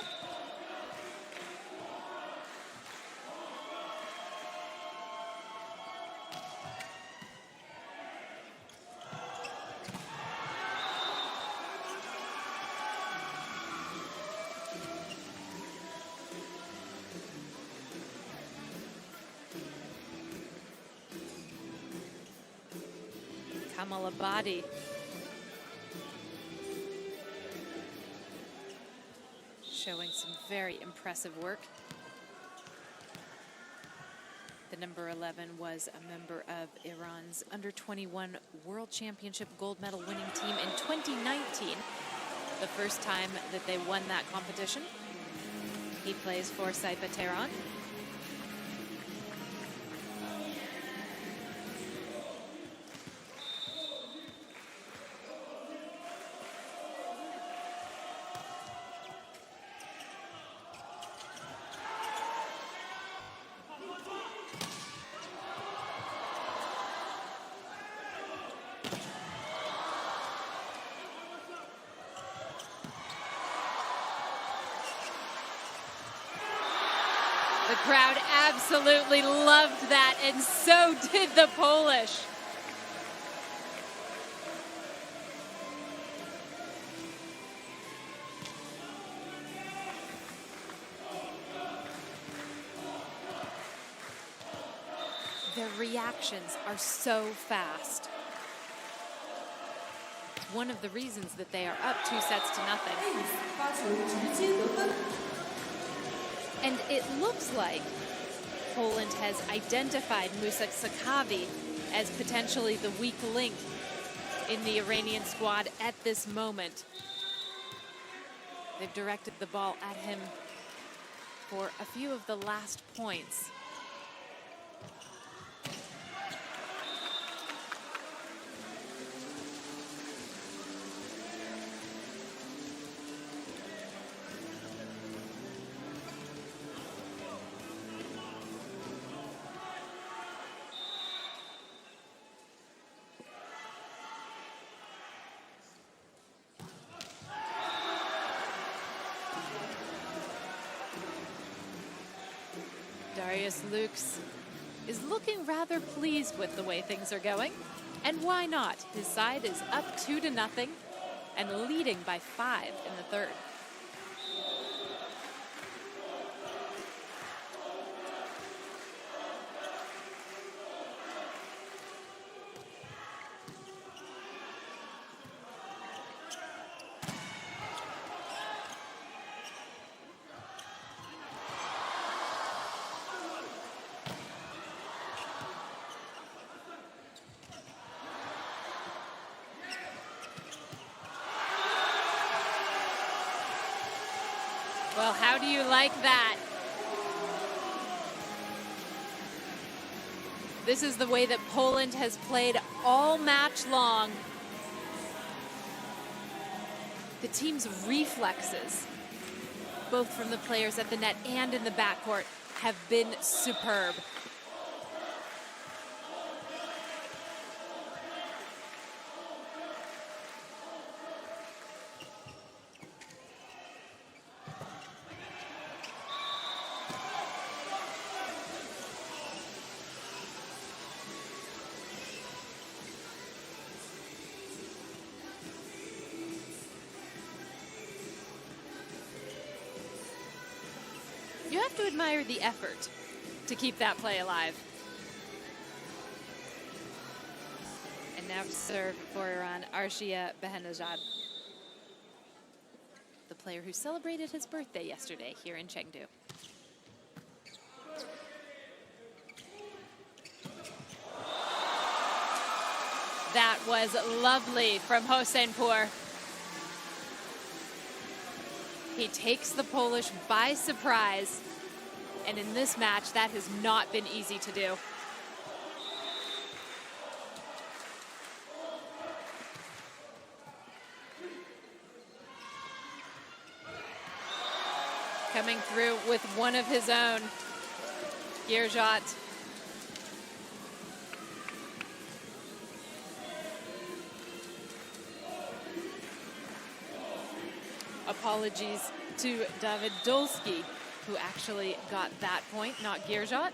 Kamalabadi showing some very impressive work. The number 11 was a member of Iran's under-21 World Championship gold medal winning team in 2019, the first time that they won that competition. He plays for Saipa Tehran. The crowd absolutely loved that, and so did the Polish. Their reactions are so fast. one of the reasons that they are up 2 sets to nothing. 发球直接得分。 And it looks like Poland has identified Musa Sakavi as potentially the weak link in the Iranian squad at this moment. They've directed the ball at him for a few of the last points. Darius Lukes is looking rather pleased with the way things are going. And why not? His side is up 2 to nothing and leading by 5 in the third. Well, how do you like that? This is the way that Poland has played all match long. The team's reflexes, both from the players at the net and in the backcourt, have been superb. You have to admire the effort to keep that play alive. And now to serve for Iran, Arshia Behenajad, the player who celebrated his birthday yesterday here in Chengdu. That was lovely from Hosenpur. He takes the Polish by surprise, and in this match, that has not been easy to do. Coming through with one of his own, Gierjot. Apologies to David Dolski, who actually got that point, not Gierjot.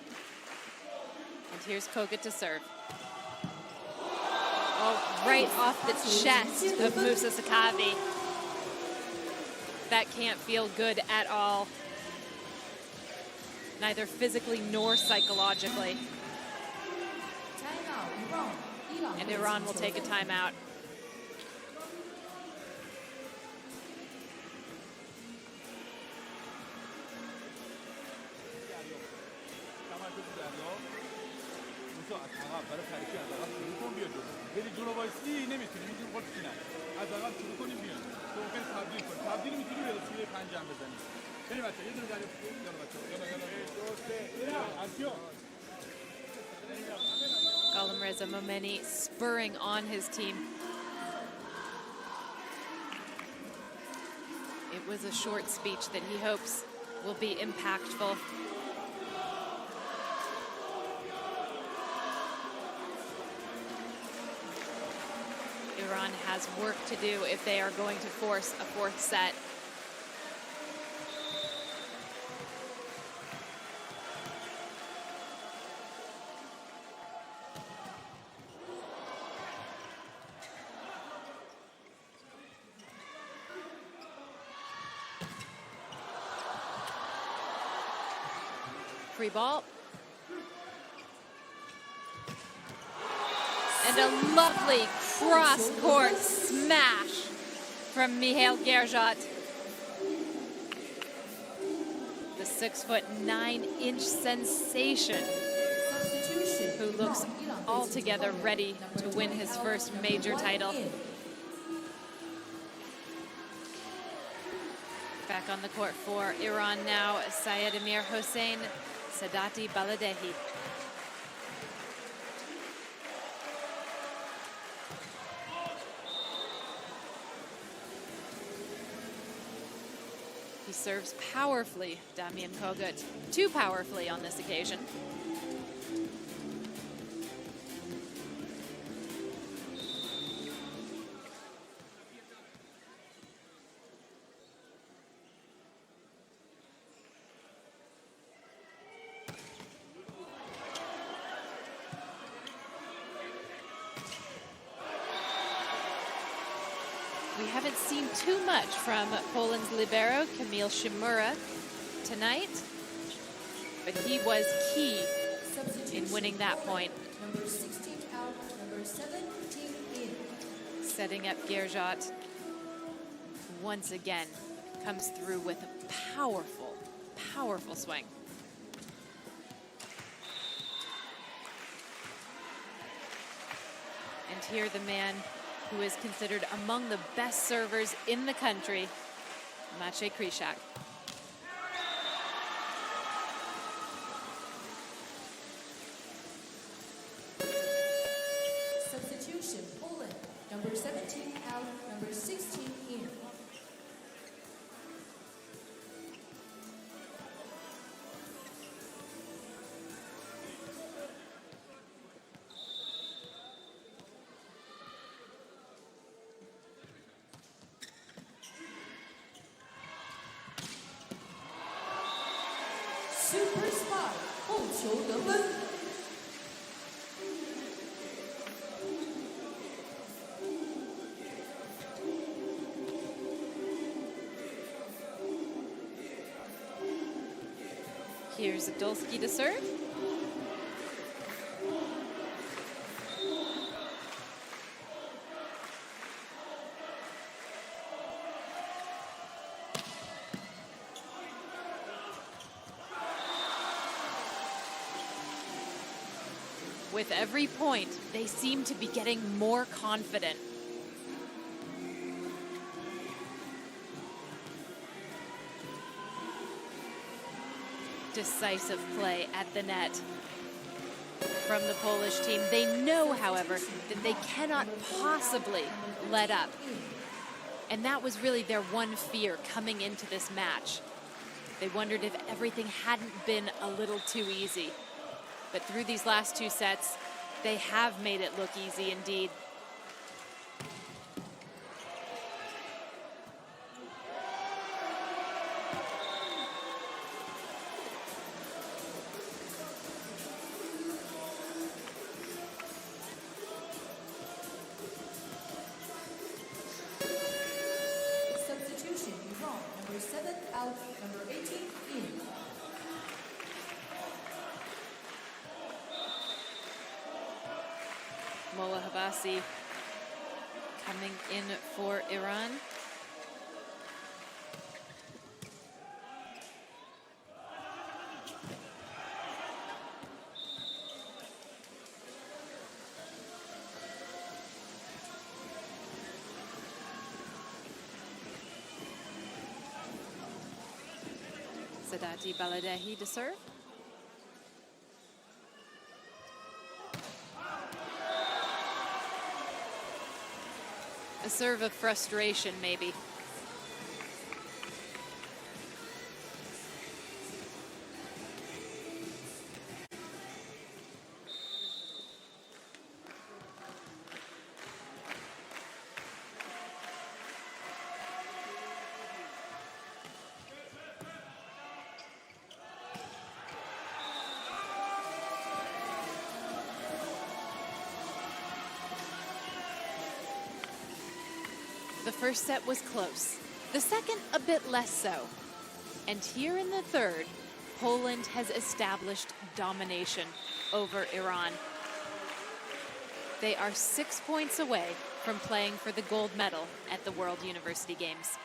And here's Koga to serve. Oh, right off the chest of Musa Sakavi. That can't feel good at all. Neither physically nor psychologically. And Iran will take a timeout. Golemreza Momeni spurring on his team. It was a short speech that he hopes will be impactful. Iran has work to do if they are going to force a fourth set. Free ball. And a lovely cross-court smash from Mihail Gerjot. The 6'9" sensation who looks altogether ready to win his first major title. Back on the court for Iran now, Syed Amir Hossein, Sadati Baladehi. He serves powerfully, Damian Kogut, too powerfully on this occasion. We haven't seen too much from Poland's libero, Kamil Shimura, tonight, but he was key in winning that point. Number 16 out, number 17 in. Setting up Gerjot once again, comes through with a powerful, powerful swing. And here the man who is considered among the best servers in the country, Maciej Krysiak. Substitution, Poland. Number 17 out, number 16 in. Super Spy, 后球得分。Here's Adolski to serve. With every point, they seem to be getting more confident. Decisive play at the net from the Polish team. They know, however, that they cannot possibly let up. And that was really their one fear coming into this match. They wondered if everything hadn't been a little too easy. But through these last two sets, they have made it look easy indeed. Substitution, Iran. Number 7 out, number 18 in. Mola Habasi coming in for Iran. Sadati Baladehi to serve. A serve of frustration, maybe. The first set was close, the second a bit less so. And here in the third, Poland has established domination over Iran. They are 6 points away from playing for the gold medal at the World University Games.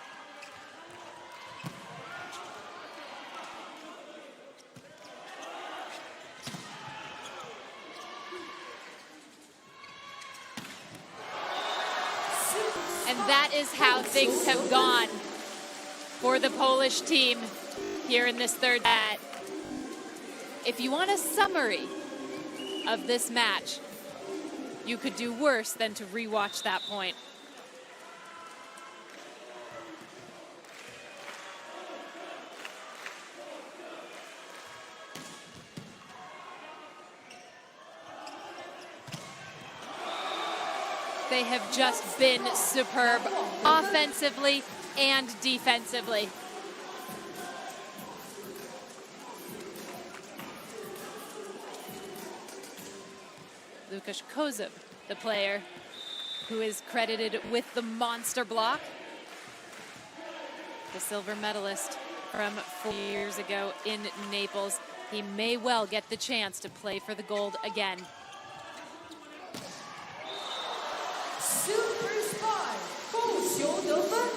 And that is how things have gone for the Polish team here in this third set. If you want a summary of this match, you could do worse than to rewatch that point. They have just been superb offensively and defensively. Łukasz Kozub, the player who is credited with the monster block. The silver medalist from 4 years ago in Naples. He may well get the chance to play for the gold again.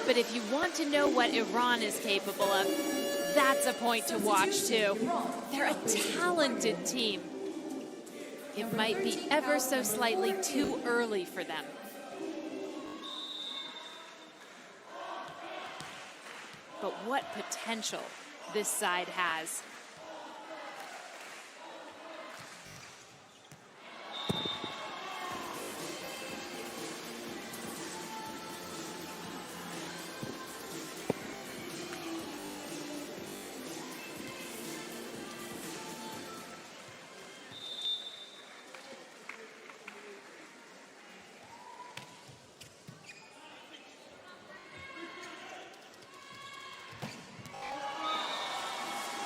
But if you want to know what Iran is capable of, that's a point to watch too. They're a talented team. It might be ever so slightly too early for them. But what potential this side has.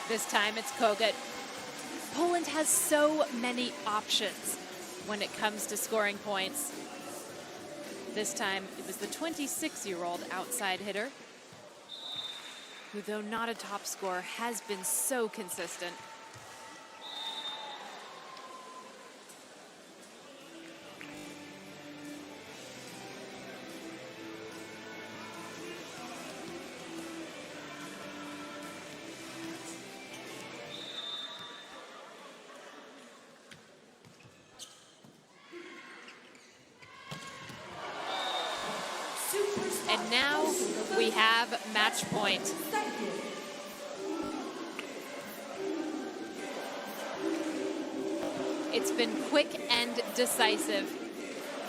This time it's Kogut. Poland has so many options when it comes to scoring points. This time it was the 26-year-old outside hitter, who, though not a top scorer, has been so consistent. And now we have match point. It's been quick and decisive,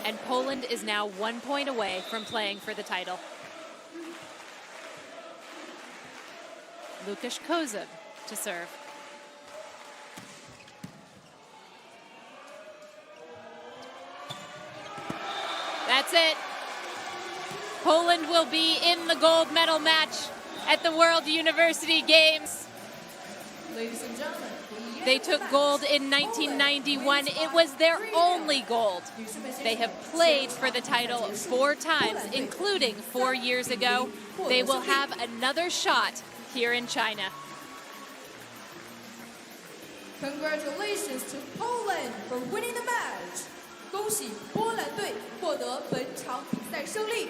and Poland is now 1 point away from playing for the title. Łukasz Kozub to serve. That's it. Poland will be in the gold medal match at the World University Games. Ladies and gentlemen, They took gold in 1991. It was their only gold. They have played for the title 4 times, including 4 years ago. They will have another shot here in China. Congratulations to Poland for winning the match. 恭喜波兰队获得本场比赛胜利。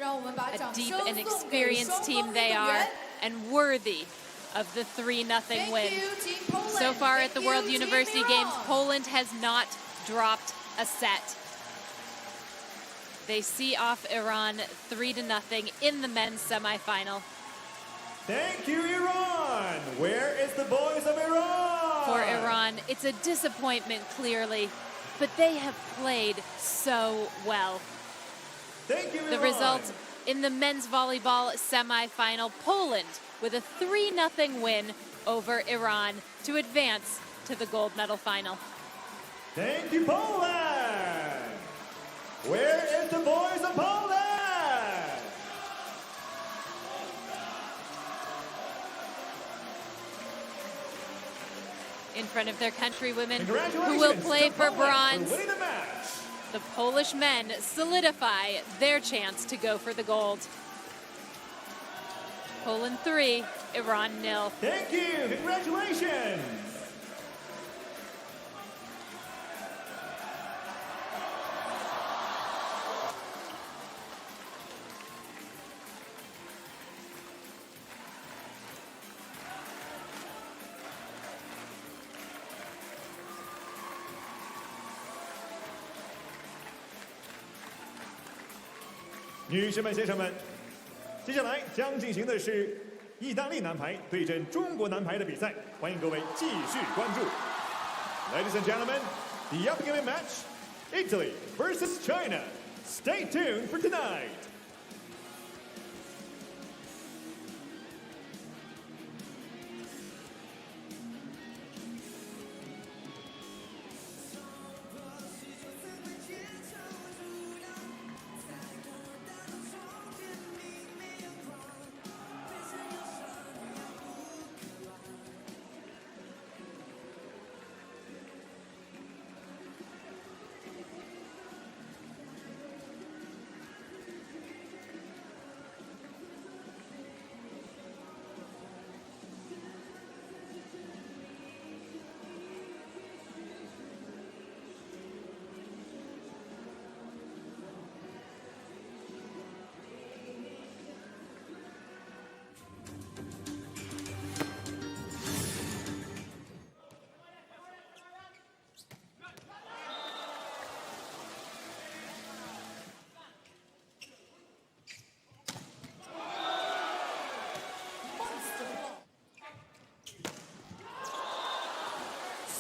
A deep and experienced team they are, and worthy of the 3-0 win. So far at the World University Games, Poland has not dropped a set. They see off Iran 3-0 in the men's semifinal. Thank you, Iran. Where is the boys of Iran? For Iran, it's a disappointment, clearly, but they have played so well. Thank you, Iran. The result in the men's volleyball semifinal, Poland with a 3-0 win over Iran to advance to the gold medal final. Thank you, Poland. Where is the boys of Poland? In front of their countrywomen who Congratulations will play to for Poland bronze. For winning the match. The Polish men solidify their chance to go for the gold. Poland 3, Iran 0. Thank you. Congratulations.女士们、先生们，接下来将进行的是意大利男排对阵中国男排的比赛，欢迎各位继续关注。Ladies and gentlemen, the upcoming match, Italy versus China. Stay tuned for tonight.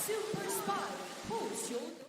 Super Spy 不朽。